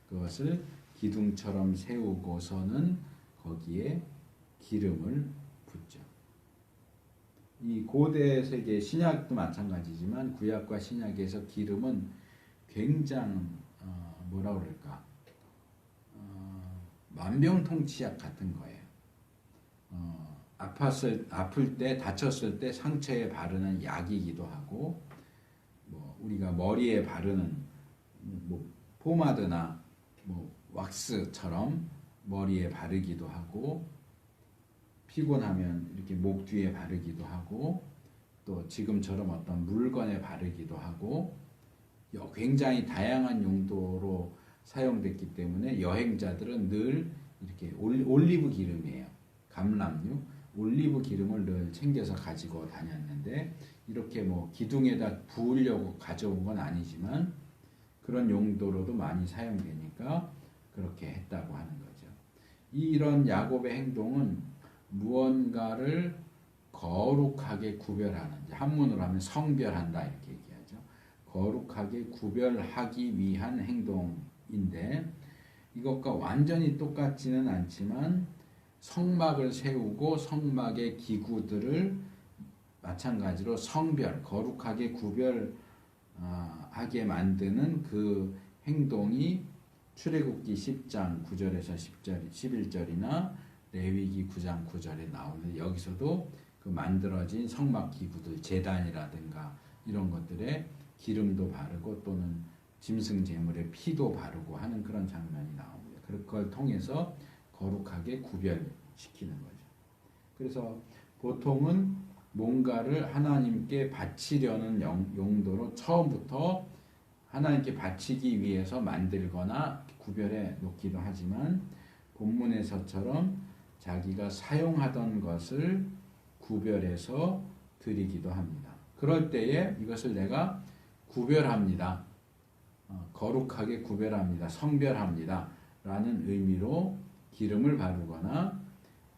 그것을 기둥처럼 세우고서는 거기에 기름을 붓죠. 이 고대 세계 신약도 마찬가지지만 구약과 신약에서 기름은 굉장히 뭐라 그럴까, 만병통치약 같은 거예요. 아플 때, 다쳤을 때 상처에 바르는 약이기도 하고, 뭐 우리가 머리에 바르는 뭐 포마드나 뭐 왁스처럼 머리에 바르기도 하고, 피곤하면 이렇게 목 뒤에 바르기도 하고, 또 지금처럼 어떤 물건에 바르기도 하고, 굉장히 다양한 용도로 사용됐기 때문에 여행자들은 늘 이렇게 올리브 기름이에요. 감람류, 올리브 기름을 늘 챙겨서 가지고 다녔는데, 이렇게 뭐 기둥에다 부으려고 가져온 건 아니지만 그런 용도로도 많이 사용되니까 그렇게 했다고 하는 거죠. 이런 야곱의 행동은 무언가를 거룩하게 구별하는, 한문으로 하면 성별한다 이렇게 얘기하죠. 거룩하게 구별하기 위한 행동인데, 이것과 완전히 똑같지는 않지만 성막을 세우고 성막의 기구들을 마찬가지로 성별, 거룩하게 구별하게 만드는 그 행동이 출애굽기 10장 9절에서 11절이나 레위기 9장 9절에 나오는, 여기서도 그 만들어진 성막 기구들, 제단이라든가 이런 것들에 기름도 바르고 또는 짐승 제물에 피도 바르고 하는 그런 장면이 나옵니다. 그걸 통해서 거룩하게 구별시키는 거죠. 그래서 보통은 뭔가를 하나님께 바치려는 용도로 처음부터 하나님께 바치기 위해서 만들거나 구별해 놓기도 하지만, 본문에서처럼 자기가 사용하던 것을 구별해서 드리기도 합니다. 그럴 때에 이것을 내가 구별합니다. 거룩하게 구별합니다. 성별합니다. 라는 의미로 기름을 바르거나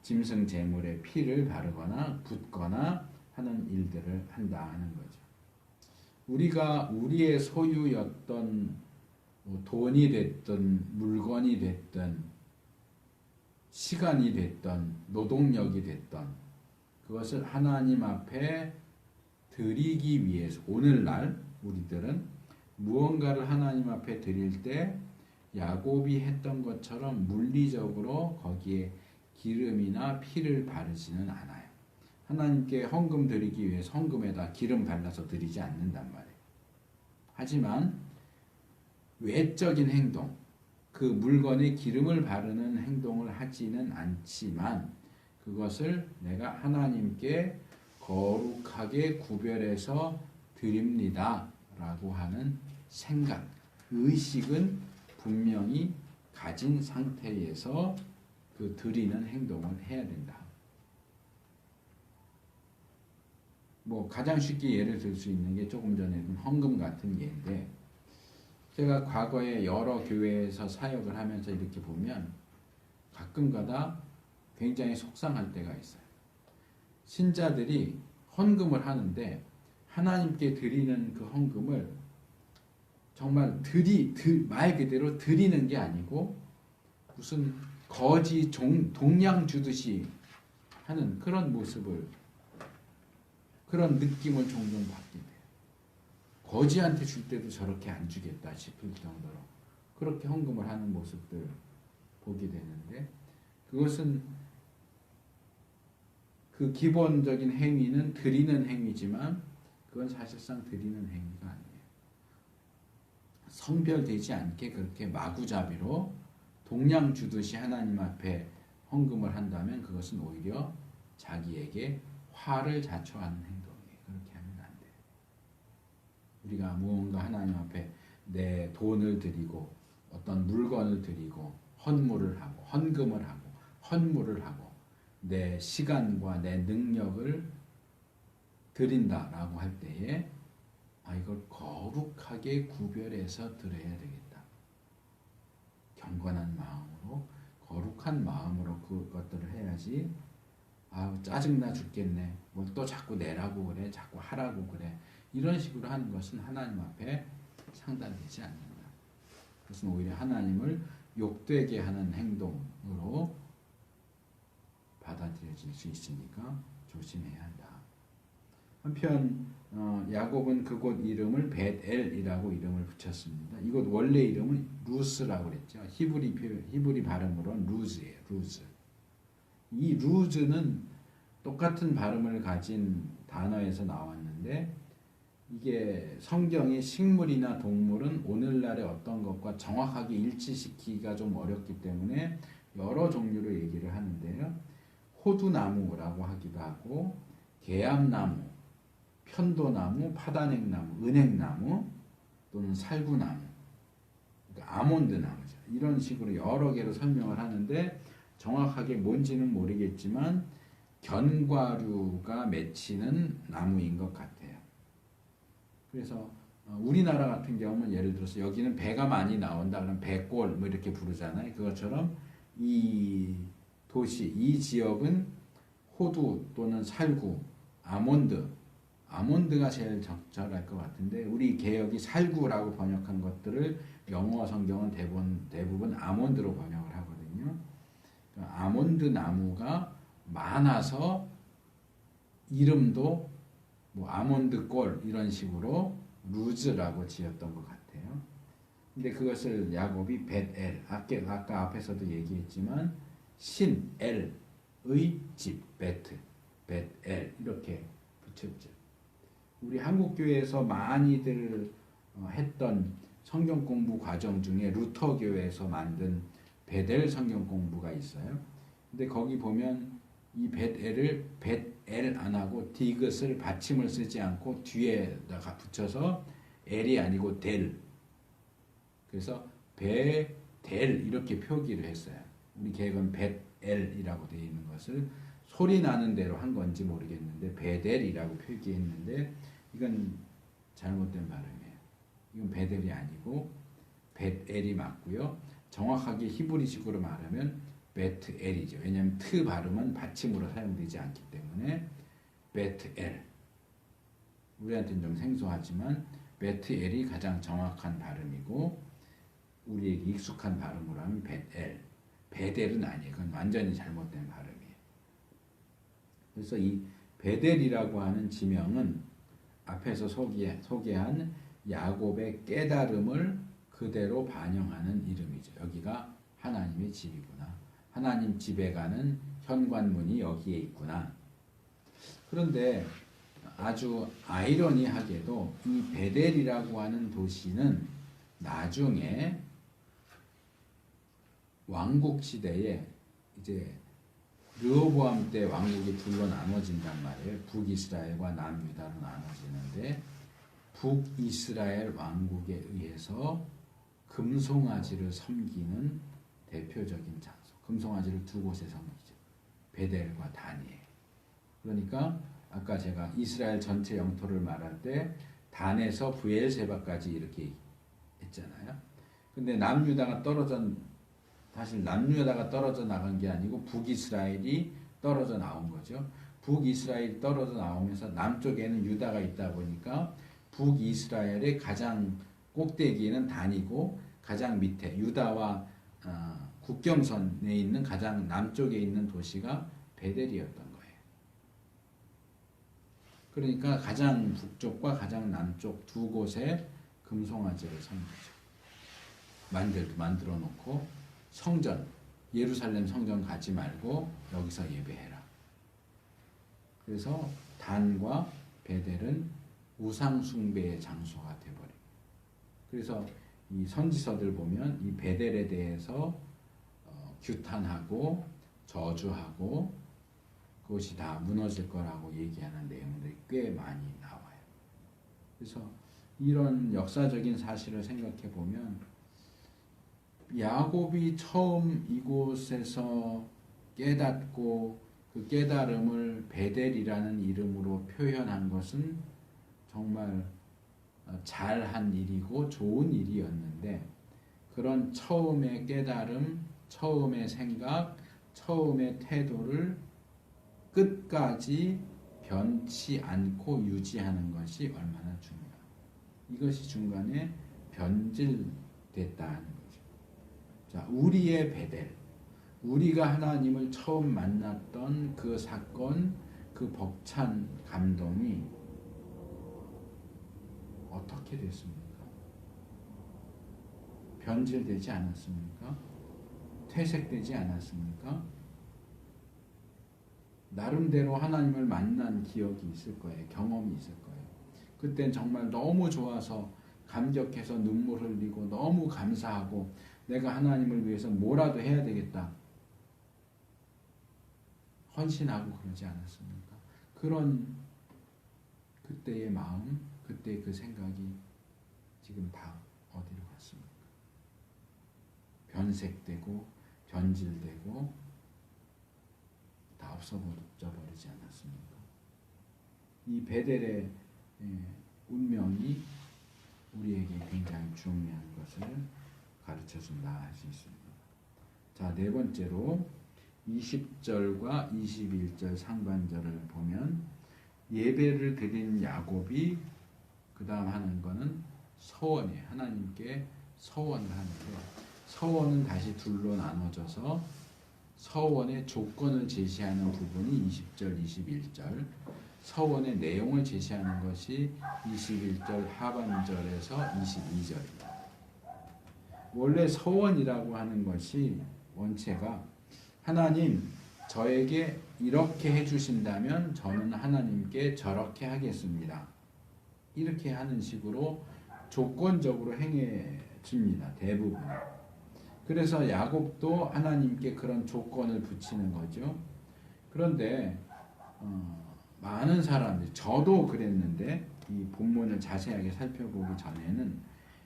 짐승 제물에 피를 바르거나 붓거나 하는 일들을 한다 하는 거죠. 우리가 우리의 소유였던 돈이 됐든 물건이 됐든 시간이 됐든 노동력이 됐든 그것을 하나님 앞에 드리기 위해서, 오늘날 우리들은 무언가를 하나님 앞에 드릴 때 야곱이 했던 것처럼 물리적으로 거기에 기름이나 피를 바르지는 않아요. 하나님께 헌금 드리기 위해서 헌금에다 기름 발라서 드리지 않는단 말이에요. 하지만 외적인 행동, 그 물건에 기름을 바르는 행동을 하지는 않지만 그것을 내가 하나님께 거룩하게 구별해서 드립니다 라고 하는 생각, 의식은 분명히 가진 상태에서 그 드리는 행동을 해야 된다. 뭐 가장 쉽게 예를 들 수 있는 게 조금 전에 헌금 같은 예인데, 제가 과거에 여러 교회에서 사역을 하면서 이렇게 보면 가끔가다 굉장히 속상할 때가 있어요. 신자들이 헌금을 하는데 하나님께 드리는 그 헌금을 정말 말 그대로 드리는 게 아니고 무슨 거지 동양 주듯이 하는 그런 모습을, 그런 느낌을 종종 받게 돼요. 거지한테 줄 때도 저렇게 안 주겠다 싶을 정도로 그렇게 헌금을 하는 모습들 보게 되는데, 그것은 그 기본적인 행위는 드리는 행위지만 그건 사실상 드리는 행위가 아니에요. 성별되지 않게 그렇게 마구잡이로 동양 주듯이 하나님 앞에 헌금을 한다면 그것은 오히려 자기에게 화를 자초하는 행동이에요. 그렇게 하면 안 돼요. 우리가 무언가 하나님 앞에 내 돈을 드리고 어떤 물건을 드리고 헌물을 하고 헌금을 하고 헌물을 하고 내 시간과 내 능력을 드린다라고 할 때에 이걸 거룩하게 구별해서 드려야 되겠다. 경건한 마음으로, 거룩한 마음으로 그것들을 해야지. 짜증나 죽겠네. 뭘 또 자꾸 내라고 그래. 자꾸 하라고 그래. 이런 식으로 하는 것은 하나님 앞에 상달되지 않는다. 그것은 오히려 하나님을 욕되게 하는 행동으로 받아들여질 수 있으니까 조심해야 한다. 한편 야곱은 그곳 이름을 벳엘이라고 이름을 붙였습니다. 이곳 원래 이름은 루스라고 그랬죠. 히브리 발음으로는 루즈예요. 루즈. 이 루즈는 똑같은 발음을 가진 단어에서 나왔는데, 이게 성경의 식물이나 동물은 오늘날의 어떤 것과 정확하게 일치시키기가 좀 어렵기 때문에 여러 종류로 얘기를 하는데요. 호두나무라고 하기도 하고, 계암나무, 편도나무, 파다넥나무, 은행나무 또는 살구나무, 그러니까 아몬드나무죠. 이런 식으로 여러 개로 설명을 하는데 정확하게 뭔지는 모르겠지만 견과류가 맺히는 나무인 것 같아요. 그래서 우리나라 같은 경우는 예를 들어서 여기는 배가 많이 나온다 그러면 배골 뭐 이렇게 부르잖아요. 그것처럼 이 도시, 이 지역은 호두 또는 살구, 아몬드가 제일 적절할 것 같은데, 우리 개역이 살구라고 번역한 것들을 영어 성경은 대부분 아몬드로 번역을 하거든요. 그러니까 아몬드 나무가 많아서 이름도 뭐 아몬드골 이런 식으로 루즈라고 지었던 것 같아요. 근데 그것을 야곱이 벳엘, 아까 앞에서도 얘기했지만 신엘의 집, 벳엘 이렇게 붙였죠. 우리 한국교회에서 많이들 했던 성경 공부 과정 중에 루터교회에서 만든 벳엘 성경 공부가 있어요. 근데 거기 보면 이 벳엘을 벳엘 안 하고 디귿을 받침을 쓰지 않고 뒤에다가 붙여서 엘이 아니고 델. 그래서 베델 이렇게 표기를 했어요. 우리 개혁은 벳엘이라고 되어 있는 것을 소리 나는 대로 한 건지 모르겠는데 베델이라고 표기했는데 이건 잘못된 발음이에요. 이건 베델이 아니고 벳엘이 맞고요. 정확하게 히브리식으로 말하면 베트엘이죠. 왜냐하면 트 발음은 받침으로 사용되지 않기 때문에 베트엘. 우리한테는 좀 생소하지만 베트엘이 가장 정확한 발음이고 우리에게 익숙한 발음으로 하면 벳엘. 베델은 아니에요. 그건 완전히 잘못된 발음이에요. 그래서 이 베델이라고 하는 지명은 앞에서 소개한 야곱의 깨달음을 그대로 반영하는 이름이죠. 여기가 하나님의 집이구나. 하나님 집에 가는 현관문이 여기에 있구나. 그런데 아주 아이러니하게도 이 베델이라고 하는 도시는 나중에 왕국 시대에 이제 르호보암 때 왕국이 둘로 나눠진단 말이에요. 북이스라엘과 남유다로 나눠지는데 북이스라엘 왕국에 의해서 금송아지를 섬기는 대표적인 장소. 금송아지를 두 곳에 섬기죠. 베델과 단이에요. 그러니까 아까 제가 이스라엘 전체 영토를 말할 때 단에서 브엘세바까지 이렇게 했잖아요. 근데 사실 남유다가 떨어져 나간 게 아니고 북이스라엘이 떨어져 나온 거죠. 북이스라엘이 떨어져 나오면서 남쪽에는 유다가 있다 보니까 북이스라엘의 가장 꼭대기에는 단이고 가장 밑에 유다와 국경선에 있는 가장 남쪽에 있는 도시가 베델이었던 거예요. 그러니까 가장 북쪽과 가장 남쪽 두 곳에 금송아지를 만들어 놓고 성전, 예루살렘 성전 가지 말고 여기서 예배해라. 그래서 단과 베델은 우상 숭배의 장소가 되버린. 그래서 이 선지서들 보면 이 베델에 대해서 규탄하고 저주하고 그것이 다 무너질 거라고 얘기하는 내용들이 꽤 많이 나와요. 그래서 이런 역사적인 사실을 생각해 보면 야곱이 처음 이곳에서 깨닫고 그 깨달음을 베델이라는 이름으로 표현한 것은 정말 잘한 일이고 좋은 일이었는데 그런 처음의 깨달음, 처음의 생각, 처음의 태도를 끝까지 변치 않고 유지하는 것이 얼마나 중요합니다. 이것이 중간에 변질됐다는 거죠. 자, 우리의 베델, 우리가 하나님을 처음 만났던 그 사건, 그 벅찬 감동이 어떻게 됐습니까? 변질되지 않았습니까? 퇴색되지 않았습니까? 나름대로 하나님을 만난 기억이 있을 거예요. 경험이 있을 거예요. 그땐 정말 너무 좋아서 감격해서 눈물 흘리고 너무 감사하고 내가 하나님을 위해서 뭐라도 해야 되겠다. 헌신하고 그러지 않았습니까? 그런 그때의 마음, 그때의 그 생각이 지금 다 어디로 갔습니까? 변색되고 변질되고 다 없어져 않았습니까? 이 베델의 운명이 우리에게 굉장히 중요한 것을 가르쳐준다 할 수 있습니다. 자, 네 번째로 20절과 21절 상반절을 보면 예배를 드린 야곱이 그 다음 하는 거는 서원이에요. 하나님께 서원을 하는데 서원은 다시 둘로 나눠져서 서원의 조건을 제시하는 부분이 20절, 21절, 서원의 내용을 제시하는 것이 21절 하반절에서 22절입니다. 원래 서원이라고 하는 것이 원체가 하나님 저에게 이렇게 해주신다면 저는 하나님께 저렇게 하겠습니다. 이렇게 하는 식으로 조건적으로 행해줍니다. 대부분. 그래서 야곱도 하나님께 그런 조건을 붙이는 거죠. 그런데 많은 사람들이 저도 그랬는데 이 본문을 자세하게 살펴보기 전에는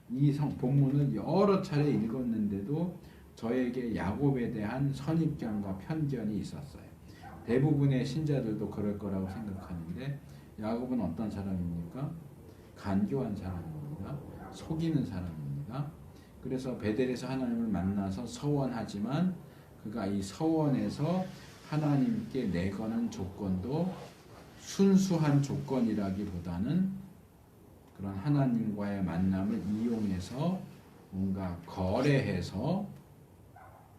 이 본문을 여러 차례 읽었는데도 저에게 야곱에 대한 선입견과 편견이 있었어요. 대부분의 신자들도 그럴 거라고 생각하는데 야곱은 어떤 사람입니까? 간교한 사람입니다. 속이는 사람입니다. 그래서 베델에서 하나님을 만나서 서원하지만 그가 이 서원에서 하나님께 내거는 조건도 순수한 조건이라기보다는 그런 하나님과의 만남을 이용해서 뭔가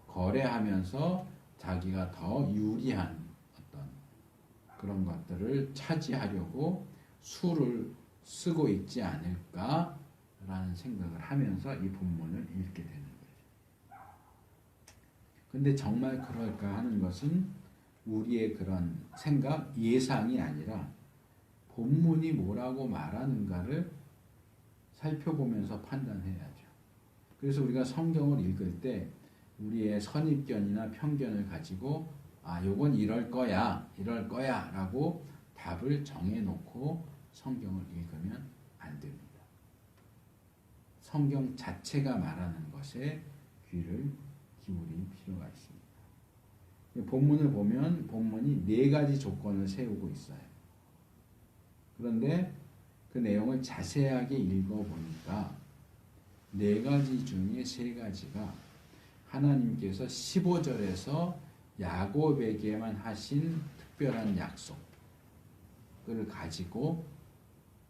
거래하면서 자기가 더 유리한 어떤 그런 것들을 차지하려고 수를 쓰고 있지 않을까라는 생각을 하면서 이 본문을 읽게 되는 거죠. 근데 정말 그럴까 하는 것은 우리의 그런 생각, 예상이 아니라 본문이 뭐라고 말하는가를 살펴보면서 판단해야죠. 그래서 우리가 성경을 읽을 때 우리의 선입견이나 편견을 가지고 요건 이럴 거야 라고 답을 정해놓고 성경을 읽으면 안 됩니다. 성경 자체가 말하는 것에 귀를 기울일 필요가 있습니다. 본문을 보면 본문이 4가지 조건을 세우고 있어요. 그런데 그 내용을 자세하게 읽어보니까 4가지 중에 3가지가 하나님께서 15절에서 야곱에게만 하신 특별한 약속을 가지고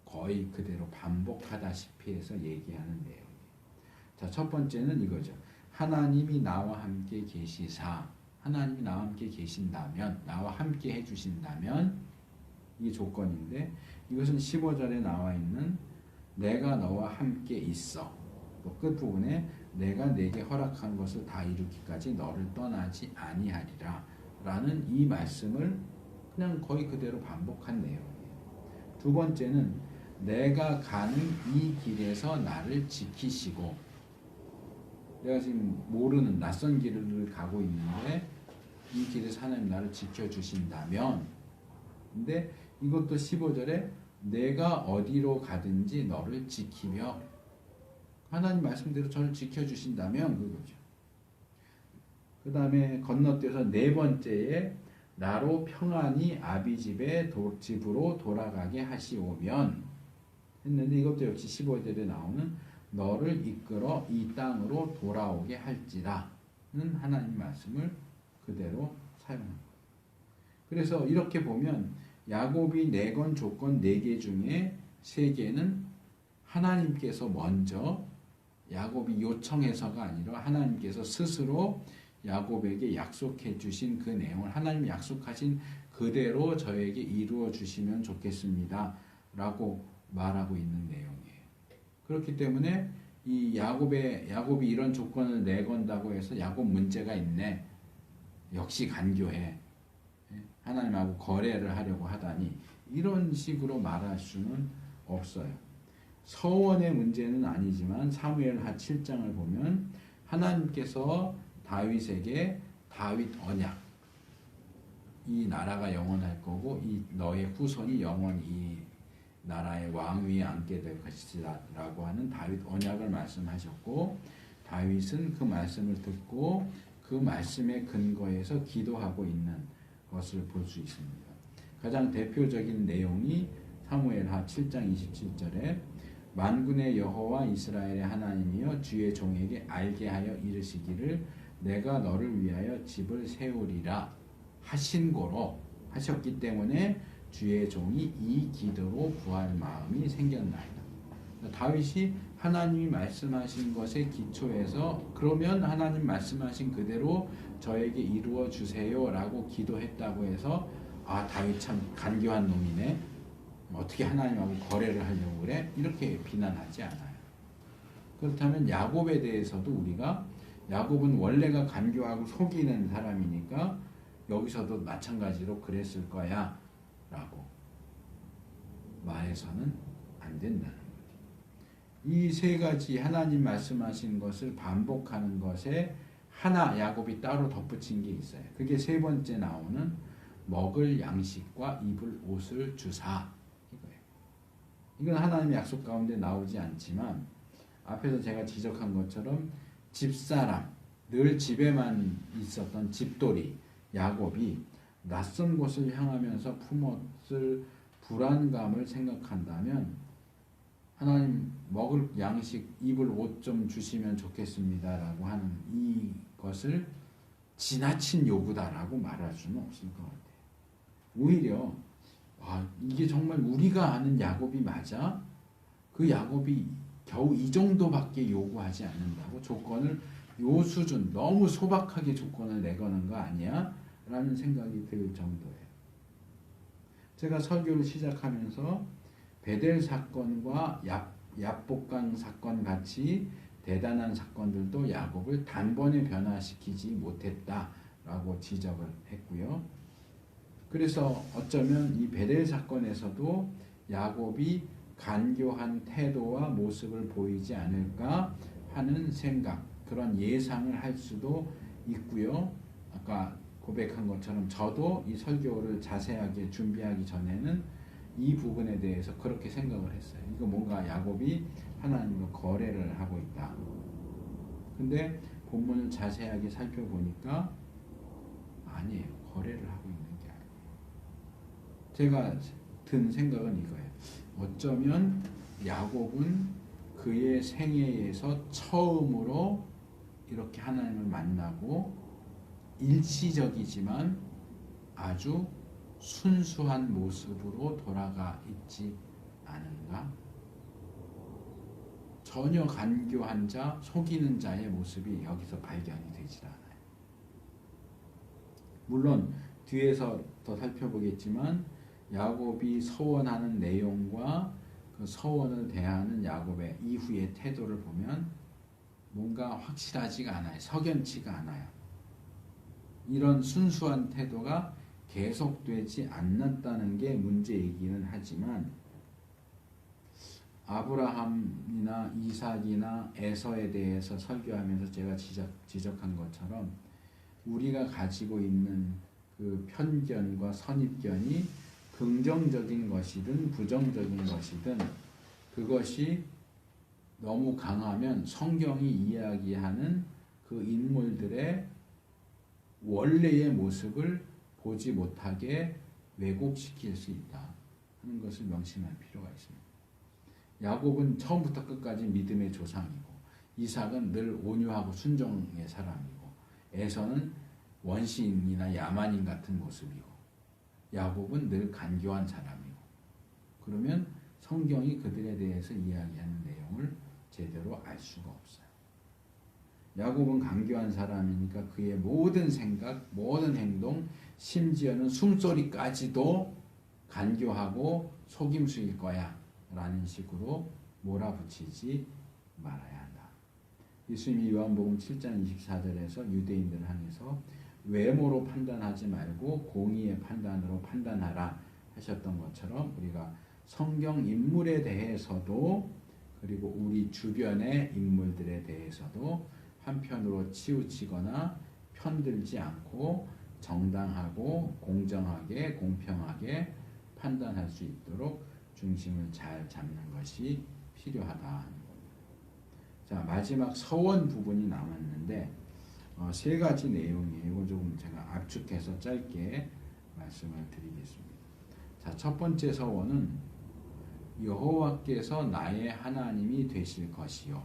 거의 그대로 반복하다시피 해서 얘기하는 내용이에요. 자, 첫 번째는 이거죠. 하나님이 나와 함께 계시사, 하나님이 나와 함께 계신다면, 나와 함께 해주신다면, 이게 조건인데, 이것은 15절에 나와 있는 내가 너와 함께 있어. 또 끝부분에 내가 내게 허락한 것을 다 이루기까지 너를 떠나지 아니하리라 라는 이 말씀을 그냥 거의 그대로 반복한 내용이에요. 두 번째는 내가 가는 이 길에서 나를 지키시고, 내가 지금 모르는 낯선 길을 가고 있는데 이 길에서 하나님 나를 지켜주신다면, 근데 이것도 15절에 내가 어디로 가든지 너를 지키며, 하나님 말씀대로 저를 지켜주신다면 그거죠. 그 다음에 건너뛰어서 4번째에 나로 평안히 아비 집으로 돌아가게 하시오면 했는데, 이것도 역시 15절에 나오는 너를 이끌어 이 땅으로 돌아오게 할지라는 하나님 말씀을 그대로 사용합니다. 그래서 이렇게 보면 야곱이 내건 조건 4개 중에 3개는 하나님께서 먼저, 야곱이 요청해서가 아니라 하나님께서 스스로 야곱에게 약속해 주신 그 내용을 하나님이 약속하신 그대로 저에게 이루어 주시면 좋겠습니다 라고 말하고 있는 내용이에요. 그렇기 때문에 이 야곱이 이런 조건을 내건다고 해서 야곱 문제가 있네, 역시 간교해, 하나님하고 거래를 하려고 하다니, 이런 식으로 말할 수는 없어요. 서원의 문제는 아니지만 사무엘하 7장을 보면 하나님께서 다윗에게 다윗 언약, 이 나라가 영원할 거고 이 너의 후손이 영원히 이 나라의 왕위에 앉게 될 것이다 라고 하는 다윗 언약을 말씀하셨고, 다윗은 그 말씀을 듣고 그 말씀에 근거해서 기도하고 있는 것을 볼 수 있습니다. 가장 대표적인 내용이 사무엘하 7장 27절에 만군의 여호와 이스라엘의 하나님이여 주의 종에게 알게 하여 이르시기를 내가 너를 위하여 집을 세우리라 하신 고로 하셨기 때문에 주의 종이 이 기도로 구할 마음이 생겼나이다. 다윗이 하나님이 말씀하신 것에 기초해서 그러면 하나님 말씀하신 그대로 저에게 이루어 주세요 라고 기도했다고 해서 다윗 참 간교한 놈이네, 어떻게 하나님하고 거래를 하려고 그래? 이렇게 비난하지 않아요. 그렇다면 야곱에 대해서도 우리가, 야곱은 원래가 간교하고 속이는 사람이니까 여기서도 마찬가지로 그랬을 거야 라고 말해서는 안 된다는 거죠. 이 3가지 하나님 말씀하신 것을 반복하는 것에 하나 야곱이 따로 덧붙인 게 있어요. 그게 3번째 나오는 먹을 양식과 입을 옷을 주사, 이거예요. 이건 하나님의 약속 가운데 나오지 않지만 앞에서 제가 지적한 것처럼 집사람, 늘 집에만 있었던 집돌이 야곱이 낯선 곳을 향하면서 품었을 불안감을 생각한다면 하나님 먹을 양식, 입을 옷 좀 주시면 좋겠습니다 라고 하는 이것을 지나친 요구다라고 말할 수는 없을 것 같아요. 오히려 이게 정말 우리가 아는 야곱이 맞아? 그 야곱이 겨우 이 정도밖에 요구하지 않는다고? 조건을 요 수준, 너무 소박하게 조건을 내거는 거 아니야? 라는 생각이 들 정도예요. 제가 설교를 시작하면서 베델 사건과 얍복강 사건 같이 대단한 사건들도 야곱을 단번에 변화시키지 못했다라고 지적을 했고요. 그래서 어쩌면 이 베델 사건에서도 야곱이 간교한 태도와 모습을 보이지 않을까 하는 생각, 그런 예상을 할 수도 있고요. 아까 고백한 것처럼 저도 이 설교를 자세하게 준비하기 전에는 이 부분에 대해서 그렇게 생각을 했어요. 이거 뭔가 야곱이 하나님과 거래를 하고 있다. 근데 본문을 자세하게 살펴보니까 아니에요. 거래를 하고 있는 게 아니에요. 제가 든 생각은 이거예요. 어쩌면 야곱은 그의 생애에서 처음으로 이렇게 하나님을 만나고 일시적이지만 아주 순수한 모습으로 돌아가 있지 않은가? 전혀 간교한 자, 속이는 자의 모습이 여기서 발견이 되질 않아요. 물론 뒤에서 더 살펴보겠지만 야곱이 서원하는 내용과 그 서원을 대하는 야곱의 이후의 태도를 보면 뭔가 확실하지가 않아요. 석연치가 않아요. 이런 순수한 태도가 계속되지 않았다는 게 문제이기는 하지만 아브라함이나 이삭이나 에서에 대해서 설교하면서 제가 지적한 것처럼 우리가 가지고 있는 그 편견과 선입견이 긍정적인 것이든 부정적인 것이든 그것이 너무 강하면 성경이 이야기하는 그 인물들의 원래의 모습을 보지 못하게 왜곡시킬 수 있다 하는 것을 명심할 필요가 있습니다. 야곱은 처음부터 끝까지 믿음의 조상이고 이삭은 늘 온유하고 순종의 사람이고 에서는 원시인이나 야만인 같은 모습이고 야곱은 늘 간교한 사람이고 그러면 성경이 그들에 대해서 이야기하는 내용을 제대로 알 수가 없어요. 야곱은 간교한 사람이니까 그의 모든 생각, 모든 행동, 심지어는 숨소리까지도 간교하고 속임수일 거야 라는 식으로 몰아붙이지 말아야 한다. 예수님이 요한복음 7장 24절에서 유대인들을 향해서 외모로 판단하지 말고 공의의 판단으로 판단하라 하셨던 것처럼 우리가 성경 인물에 대해서도 그리고 우리 주변의 인물들에 대해서도 한편으로 치우치거나 편들지 않고 정당하고 공정하게 공평하게 판단할 수 있도록 중심을 잘 잡는 것이 필요하다 하는 겁니다. 자, 마지막 서원 부분이 남았는데 세 가지 내용이에요. 이거 조금 제가 압축해서 짧게 말씀을 드리겠습니다. 자, 첫 번째 서원은 여호와께서 나의 하나님이 되실 것이요.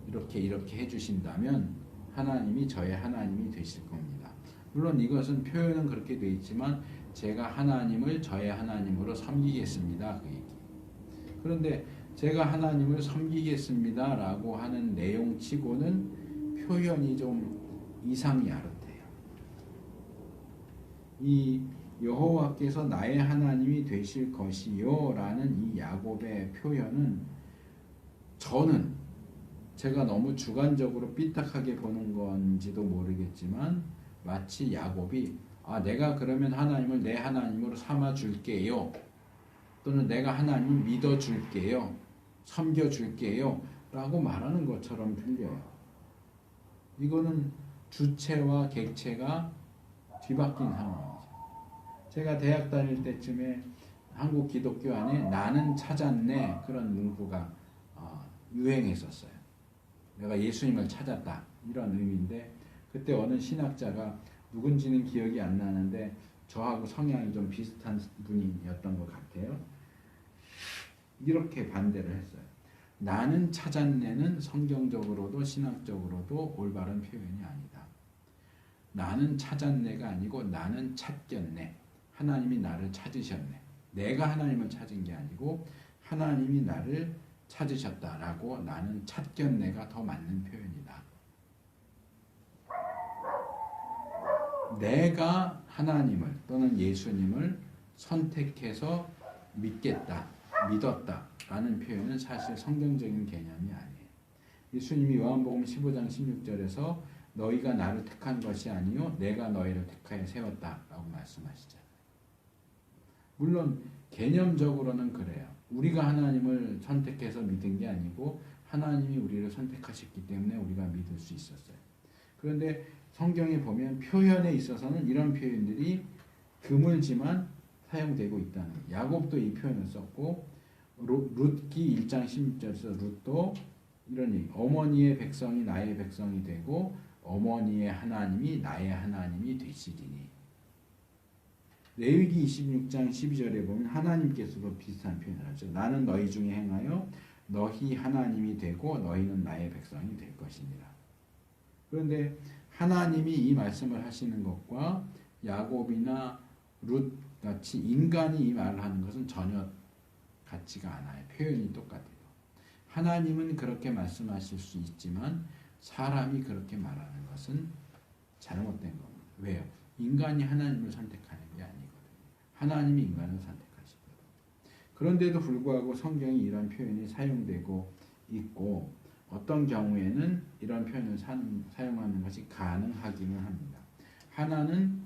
이렇게 해주신다면 하나님이 저의 하나님이 되실 겁니다. 물론 이것은 표현은 그렇게 되어 있지만 제가 하나님을 저의 하나님으로 섬기겠습니다. 그 얘기. 그런데 제가 하나님을 섬기겠습니다 라고 하는 내용치고는 표현이 좀 이상이 아릇해요. 이 여호와께서 나의 하나님이 되실 것이요 라는 이 야곱의 표현은 저는 제가 너무 주관적으로 삐딱하게 보는 건지도 모르겠지만 마치 야곱이 내가 그러면 하나님을 내 하나님으로 삼아 줄게요. 또는 내가 하나님을 믿어 줄게요. 섬겨 줄게요. 라고 말하는 것처럼 들려요. 이거는 주체와 객체가 뒤바뀐 상황이죠. 제가 대학 다닐 때쯤에 한국 기독교 안에 나는 찾았네 그런 문구가 유행했었어요. 내가 예수님을 찾았다 이런 의미인데 그때 어느 신학자가 누군지는 기억이 안 나는데 저하고 성향이 좀 비슷한 분이었던 것 같아요. 이렇게 반대를 했어요. 나는 찾았네는 성경적으로도 신학적으로도 올바른 표현이 아니다. 나는 찾았네가 아니고 나는 찾겼네. 하나님이 나를 찾으셨네. 내가 하나님을 찾은 게 아니고 하나님이 나를 찾으셨다라고 나는 찾겼네가 더 맞는 표현이다. 내가 하나님을 또는 예수님을 선택해서 믿겠다, 믿었다 라는 표현은 사실 성경적인 개념이 아니에요. 예수님이 요한복음 15장 16절에서 너희가 나를 택한 것이 아니요 내가 너희를 택하여 세웠다 라고 말씀하시잖아요. 물론 개념적으로는 그래요. 우리가 하나님을 선택해서 믿은 게 아니고 하나님이 우리를 선택하셨기 때문에 우리가 믿을 수 있었어요. 그런데 성경에 보면 표현에 있어서는 이런 표현들이 드물지만 사용되고 있다는 거예요. 야곱도 이 표현을 썼고 룻기 1장 16절에서 룻도 이런 얘기, 어머니의 백성이 나의 백성이 되고 어머니의 하나님이 나의 하나님이 되시리니. 레위기 26장 12절에 보면 하나님께서도 비슷한 표현을 하죠. 나는 너희 중에 행하여 너희 하나님이 되고 너희는 나의 백성이 될 것이니라. 그런데 하나님이 이 말씀을 하시는 것과 야곱이나 룻 같이 인간이 이 말을 하는 것은 전혀 같지가 않아요. 표현이 똑같아요. 하나님은 그렇게 말씀하실 수 있지만 사람이 그렇게 말하는 것은 잘못된 겁니다. 왜요? 인간이 하나님을 선택하는 게 아니거든요. 하나님이 인간을 선택하시거든요. 그런데도 불구하고 성경이 이런 표현이 사용되고 있고 어떤 경우에는 이런 표현을 사용하는 것이 가능하기는 합니다. 하나는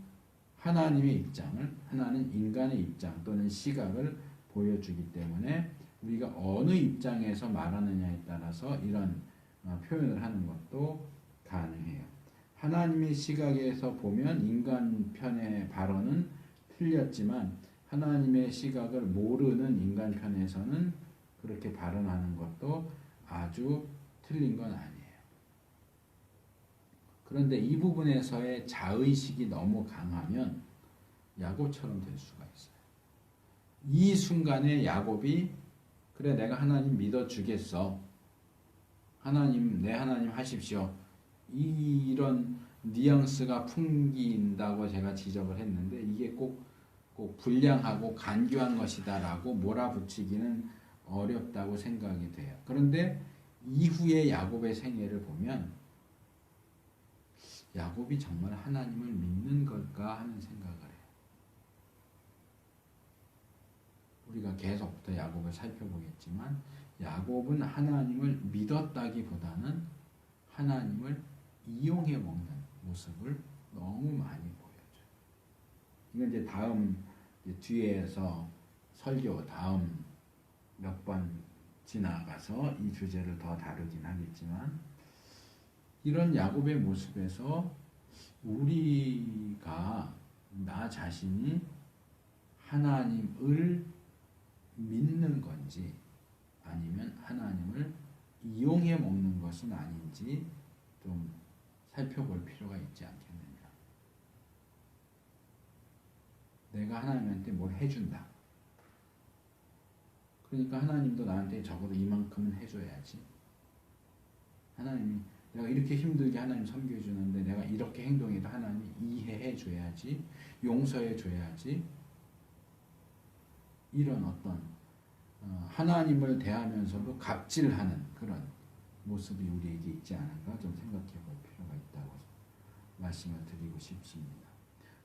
하나님의 입장을, 하나는 인간의 입장 또는 시각을 보여주기 때문에 우리가 어느 입장에서 말하느냐에 따라서 이런 표현을 하는 것도 가능해요. 하나님의 시각에서 보면 인간 편의 발언은 틀렸지만 하나님의 시각을 모르는 인간 편에서는 그렇게 발언하는 것도 아주 틀린 건 아니에요. 그런데 이 부분에서의 자의식이 너무 강하면 야곱처럼 될 수가 있어요. 이 순간에 야곱이 그래 내가 하나님 믿어주겠어. 하나님 내 하나님 하십시오. 이런 뉘앙스가 풍긴다고 제가 지적을 했는데 이게 꼭 불량하고 간교한 것이다라고 몰아붙이기는 어렵다고 생각이 돼요. 그런데 이후의 야곱의 생애를 보면 야곱이 정말 하나님을 믿는 걸까 하는 생각을 해요. 우리가 계속부터 야곱을 살펴보겠지만 야곱은 하나님을 믿었다기보다는 하나님을 이용해 먹는 모습을 너무 많이 보여줘요. 이건 이제 다음 뒤에서 설교 다음 몇 번 지나가서 이 주제를 더 다루긴 하겠지만 이런 야곱의 모습에서 우리가 나 자신이 하나님을 믿는 건지 아니면 하나님을 이용해 먹는 것은 아닌지 좀 살펴볼 필요가 있지 않겠느냐. 내가 하나님한테 뭘 해준다. 그러니까 하나님도 나한테 적어도 이만큼은 해줘야지. 하나님이 내가 이렇게 힘들게 하나님 섬겨주는데 내가 이렇게 행동해도 하나님이 이해해줘야지. 용서해줘야지. 이런 어떤 하나님을 대하면서도 갑질하는 그런 모습이 우리에게 있지 않은가 좀 생각해 볼 필요가 있다고 말씀을 드리고 싶습니다.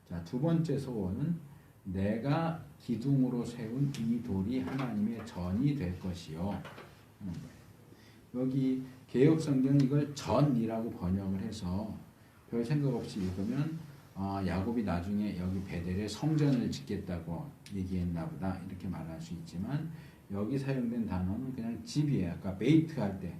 자, 두 번째 소원은 내가 기둥으로 세운 이 돌이 하나님의 전이 될 것이요 하는 거예요. 여기 개역성경은 이걸 전이라고 번역을 해서 별 생각 없이 읽으면 야곱이 나중에 여기 베델에 성전을 짓겠다고 얘기했나 보다 이렇게 말할 수 있지만 여기 사용된 단어는 그냥 집이에요. 아까 베이트 할 때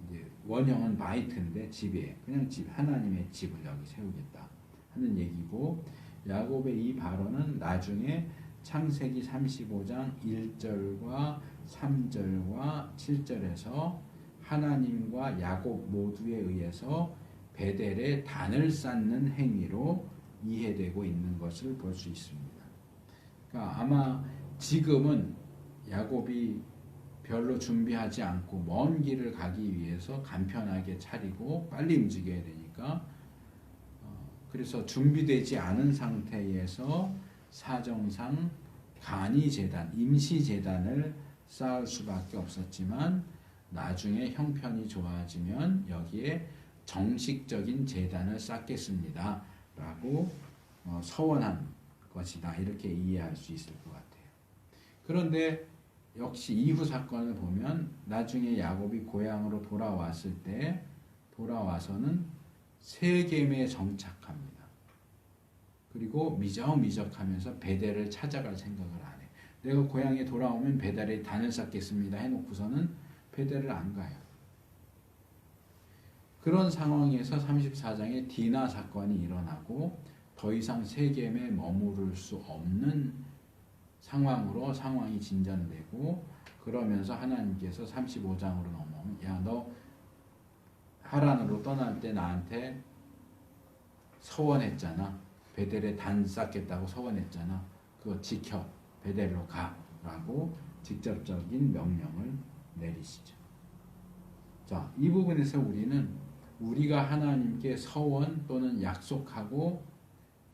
이제 원형은 바이트인데 집이에요. 그냥 집, 하나님의 집을 여기 세우겠다 하는 얘기고 야곱의 이 발언은 나중에 창세기 35장 1절과 3절과 7절에서 하나님과 야곱 모두에 의해서 베델에 단을 쌓는 행위로 이해되고 있는 것을 볼 수 있습니다. 그러니까 아마 지금은 야곱이 별로 준비하지 않고 먼 길을 가기 위해서 간편하게 차리고 빨리 움직여야 되니까 그래서 준비되지 않은 상태에서 사정상 간이제단, 임시제단을 쌓을 수밖에 없었지만 나중에 형편이 좋아지면 여기에 정식적인 제단을 쌓겠습니다 라고 서원한 것이다 이렇게 이해할 수 있을 것 같아요. 그런데 역시 이후 사건을 보면 나중에 야곱이 고향으로 돌아왔을 때 돌아와서는 세겜에 정착합니다. 그 그리고 미적미적하면서 베델을 찾아갈 생각을 안 해. 내가 고향에 돌아오면 베델에 단을 쌓겠습니다 해놓고서는 베델을 안 가요. 그런 상황에서 34장에 디나 사건이 일어나고 더 이상 세겜에 머무를 수 없는 상황으로 상황이 진전되고, 그러면서 하나님께서 35장으로 넘어오면 야, 너 하란으로 떠날 때 나한테 서원했잖아. 베델에 단 쌓겠다고 서원했잖아. 그거 지켜. 베델로 가라고 직접적인 명령을 내리시죠. 자, 이 부분에서 우리가 하나님께 서원 또는 약속하고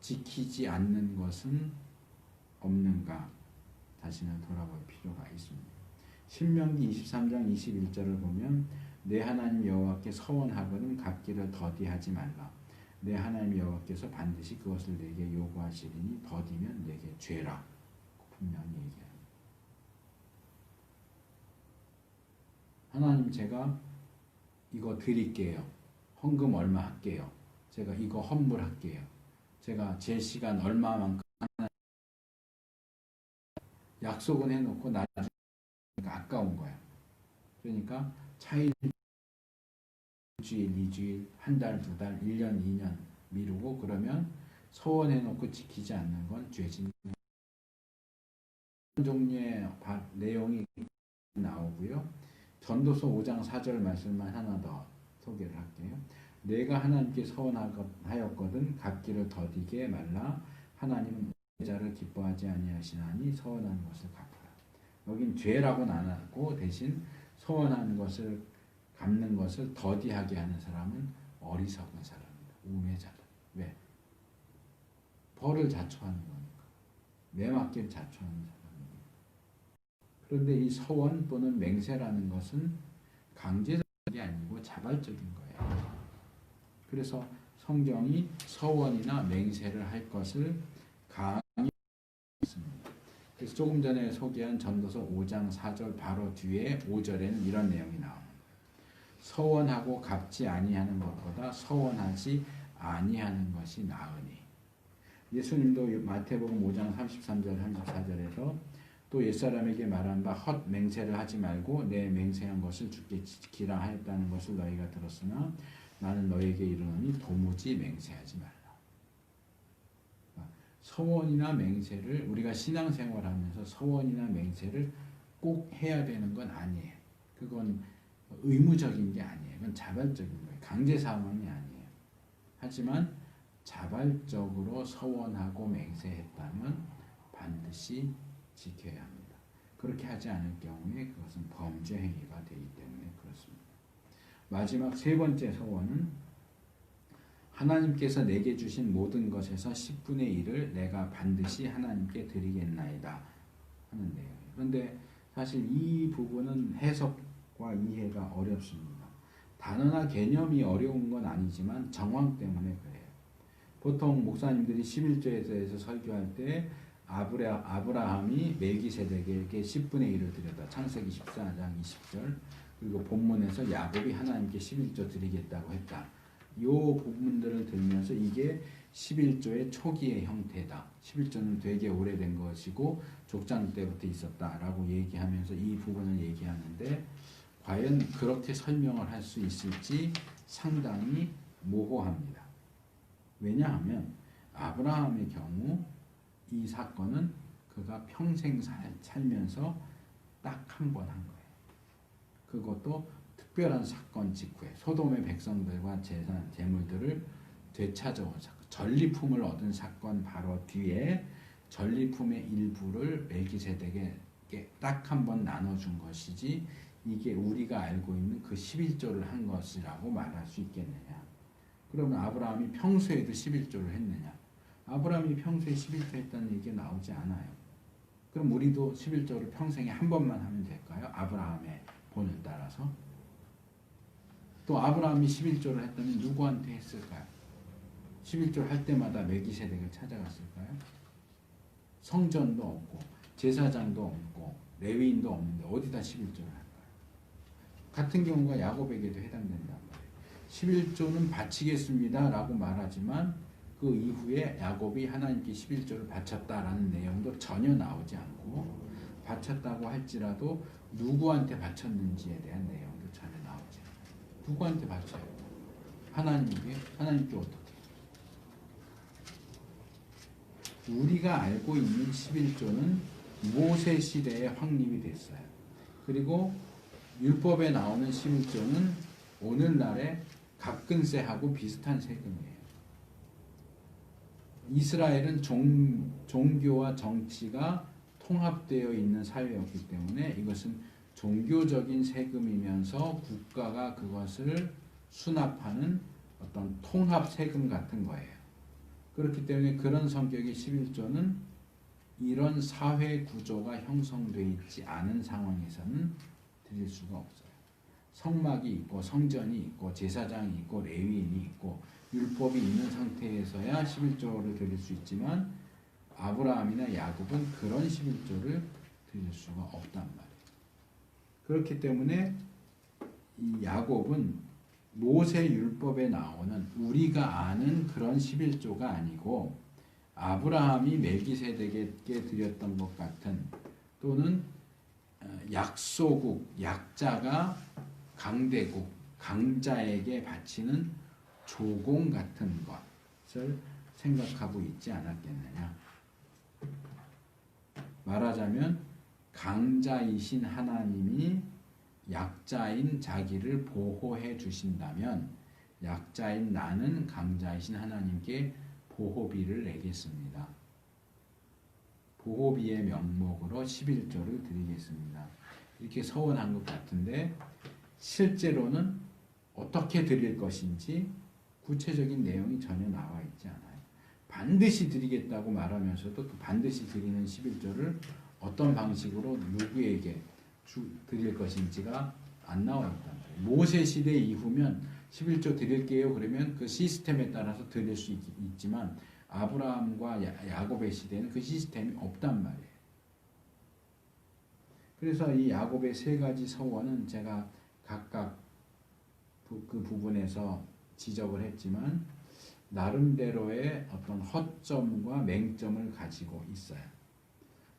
지키지 않는 것은 없는가? 다시는 돌아볼 필요가 있습니다. 신명기 23장 21절을 보면 내 하나님 여호와께 서원하거든 갚기를 더디하지 말라. 내 하나님 여호와께서 반드시 그것을 내게 요구하시리니 더디면 내게 죄라. 분명히 얘기합니다. 하나님, 제가 이거 드릴게요. 헌금 얼마 할게요. 제가 이거 헌물할게요. 제가 제 시간 얼마만큼 약속은 해놓고 나중에 아까운 거야. 그러니까 차일, 주일, 2주일, 한 달, 2달, 1년, 2년 미루고 그러면 서원해놓고 지키지 않는 건 죄진. 종류의 내용이 나오고요. 전도서 5장 4절 말씀만 하나 더 소개를 할게요. 내가 하나님께 서원하였거든 갚기를 더디게 말라. 하나님은 자를 기뻐하지 아니하시나니 서원하는 것을 갚으라. 여긴 죄라고는 안 하고 대신 서원하는 것을 갚는 것을 더디하게 하는 사람은 어리석은 사람입니다. 우매자다. 왜? 벌을 자초하는 거니까. 매맞기를 자초하는 사람입니다. 그런데 이 서원 또는 맹세라는 것은 강제적인 게 아니고 자발적인 거예요. 그래서 성경이 서원이나 맹세를 할 것을 강히 했습니다. 그래서 조금 전에 소개한 전도서 5장 4절 바로 뒤에 5절에는 이런 내용이 나옵니다. 서원하고 갚지 아니하는 것보다 서원하지 아니하는 것이 나으니. 예수님도 마태복음 5장 33절 34절에서 또 옛사람에게 말한 바 헛 맹세를 하지 말고 내 맹세한 것을 주께 지키라 하였다는 것을 너희가 들었으나 나는 너희에게 이르노니 도무지 맹세하지 말라. 서원이나 맹세를 우리가 신앙생활하면서 서원이나 맹세를 꼭 해야 되는 건 아니에요. 그건 의무적인 게 아니에요. 그건 자발적인 거예요. 강제 상황이 아니에요. 하지만 자발적으로 서원하고 맹세했다면 반드시 지켜야 합니다. 그렇게 하지 않을 경우에 그것은 범죄 행위가 되기 때문에 그렇습니다. 마지막 세 번째 서원은 하나님께서 내게 주신 모든 것에서 10분의 1을 내가 반드시 하나님께 드리겠나이다 하는 내용이에요. 그런데 사실 이 부분은 해석과 이해가 어렵습니다. 단어나 개념이 어려운 건 아니지만 정황 때문에 그래요. 보통 목사님들이 11조에 대해서 설교할 때 아브라함이 멜기세덱에게 10분의 1을 드렸다. 창세기 14장 20절. 그리고 본문에서 야곱이 하나님께 11조 드리겠다고 했다. 이 부분들을 들면서 이게 11조의 초기의 형태다. 11조는 되게 오래된 것이고 족장 때부터 있었다라고 얘기하면서 이 부분을 얘기하는데 과연 그렇게 설명을 할 수 있을지 상당히 모호합니다. 왜냐하면 아브라함의 경우 이 사건은 그가 평생 살면서 딱 한 번 한 거예요. 그것도 특별한 사건 직후에 소돔의 백성들과 재물들을 되찾아온 사건, 전리품을 얻은 사건 바로 뒤에 전리품의 일부를 멜기세덱에게 딱 한 번 나눠준 것이지 이게 우리가 알고 있는 그 11조를 한 것이라고 말할 수 있겠느냐. 그러면 아브라함이 평소에도 11조를 했느냐. 아브라함이 평소에 11조 했다는 얘기가 나오지 않아요. 그럼 우리도 11조를 평생에 한 번만 하면 될까요? 아브라함의 본을 따라서. 또 아브라함이 11조를 했다면 누구한테 했을까요? 11조를 할 때마다 멜기세덱을 찾아갔을까요? 성전도 없고 제사장도 없고 레위인도 없는데 어디다 11조를 할까요? 같은 경우가 야곱에게도 해당된단 말이에요. 11조는 바치겠습니다 라고 말하지만 그 이후에 야곱이 하나님께 11조를 바쳤다라는 내용도 전혀 나오지 않고 바쳤다고 할지라도 누구한테 바쳤는지에 대한 내용도 전혀 나오지 않아요. 누구한테 바쳐요? 하나님께 어떻게? 우리가 알고 있는 11조는 모세 시대에 확립이 됐어요. 그리고 율법에 나오는 11조는 오늘날의 갑근세하고 비슷한 세금이에요. 이스라엘은 종교와 정치가 통합되어 있는 사회였기 때문에 이것은 종교적인 세금이면서 국가가 그것을 수납하는 어떤 통합 세금 같은 거예요. 그렇기 때문에 그런 성격의 11조는 이런 사회 구조가 형성되어 있지 않은 상황에서는 드릴 수가 없어요. 성막이 있고 성전이 있고 제사장이 있고 레위인이 있고 율법이 있는 상태에서야 11조를 드릴 수 있지만 아브라함이나 야곱은 그런 11조를 드릴 수가 없단 말이에요. 그렇기 때문에 이 야곱은 모세 율법에 나오는 우리가 아는 그런 11조가 아니고 아브라함이 멜기세덱에게 드렸던 것 같은 또는 약소국, 약자가 강대국, 강자에게 바치는 조공 같은 것을 생각하고 있지 않았겠느냐. 말하자면 강자이신 하나님이 약자인 자기를 보호해 주신다면 약자인 나는 강자이신 하나님께 보호비를 내겠습니다. 보호비의 명목으로 11조를 드리겠습니다. 이렇게 서원한 것 같은데 실제로는 어떻게 드릴 것인지 구체적인 내용이 전혀 나와 있지 않아요. 반드시 드리겠다고 말하면서도 그 반드시 드리는 11조를 어떤 방식으로 누구에게 드릴 것인지가 안 나와 있단 말이에요. 모세 시대 이후면 11조 드릴게요 그러면 그 시스템에 따라서 드릴 수 있지만 아브라함과 야곱의 시대는 그 시스템이 없단 말이에요. 그래서 이 야곱의 세 가지 서원은 제가 각각 그 부분에서 지적을 했지만 나름대로의 어떤 허점과 맹점을 가지고 있어요.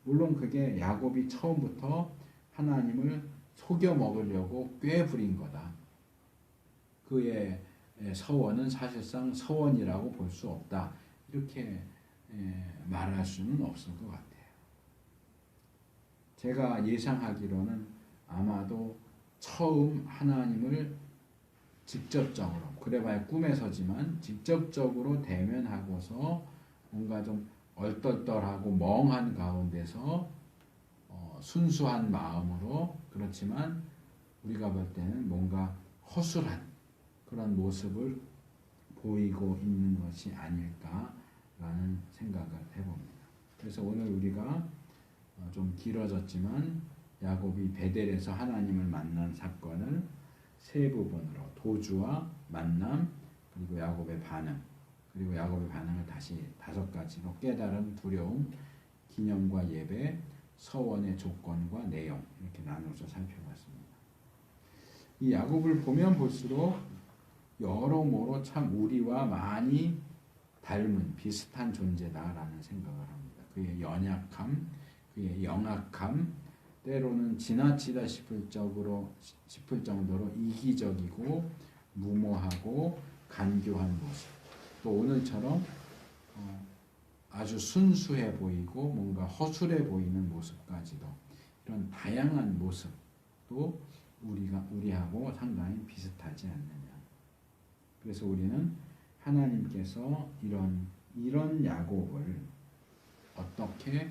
물론 그게 야곱이 처음부터 하나님을 속여 먹으려고 꾀부린 거다. 그의 서원은 사실상 서원이라고 볼 수 없다. 이렇게 말할 수는 없을 것 같아요. 제가 예상하기로는 아마도 처음 하나님을 직접적으로, 그래봐야 꿈에서지만 직접적으로 대면하고서 뭔가 좀 얼떨떨하고 멍한 가운데서 순수한 마음으로, 그렇지만 우리가 볼 때는 뭔가 허술한 그런 모습을 보이고 있는 것이 아닐까라는 생각을 해봅니다. 그래서 오늘 우리가 좀 길어졌지만 야곱이 베델에서 하나님을 만난 사건을 세 부분으로 도주와 만남 그리고 야곱의 반응 그리고 야곱의 반응을 다시 5가지로 깨달음, 두려움, 기념과 예배, 서원의 조건과 내용 이렇게 나눠서 살펴봤습니다. 이 야곱을 보면 볼수록 여러모로 참 우리와 많이 닮은 비슷한 존재다라는 생각을 합니다. 그의 연약함, 그의 영악함, 때로는 지나치다 싶을 정도로 이기적이고 무모하고 간교한 모습, 또 오늘처럼 아주 순수해 보이고 뭔가 허술해 보이는 모습까지도, 이런 다양한 모습도 우리하고 상당히 비슷하지 않느냐. 그래서 우리는 하나님께서 이런 야곱을 어떻게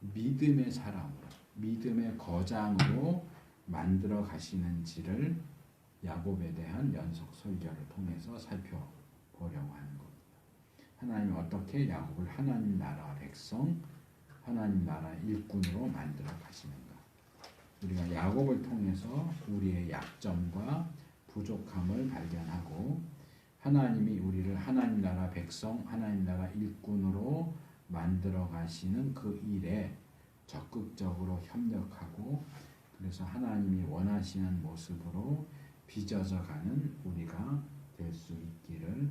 믿음의 사람으로, 믿음의 거장으로 만들어 가시는지를 야곱에 대한 연속 설교를 통해서 살펴보려고 하는 겁니다. 하나님이 어떻게 야곱을 하나님 나라 백성, 하나님 나라 일꾼으로 만들어 가시는가. 우리가 야곱을 통해서 우리의 약점과 부족함을 발견하고 하나님이 우리를 하나님 나라 백성, 하나님 나라 일꾼으로 만들어 가시는 그 일에 적극적으로 협력하고, 그래서 하나님이 원하시는 모습으로 빚어져 가는 우리가 될 수 있기를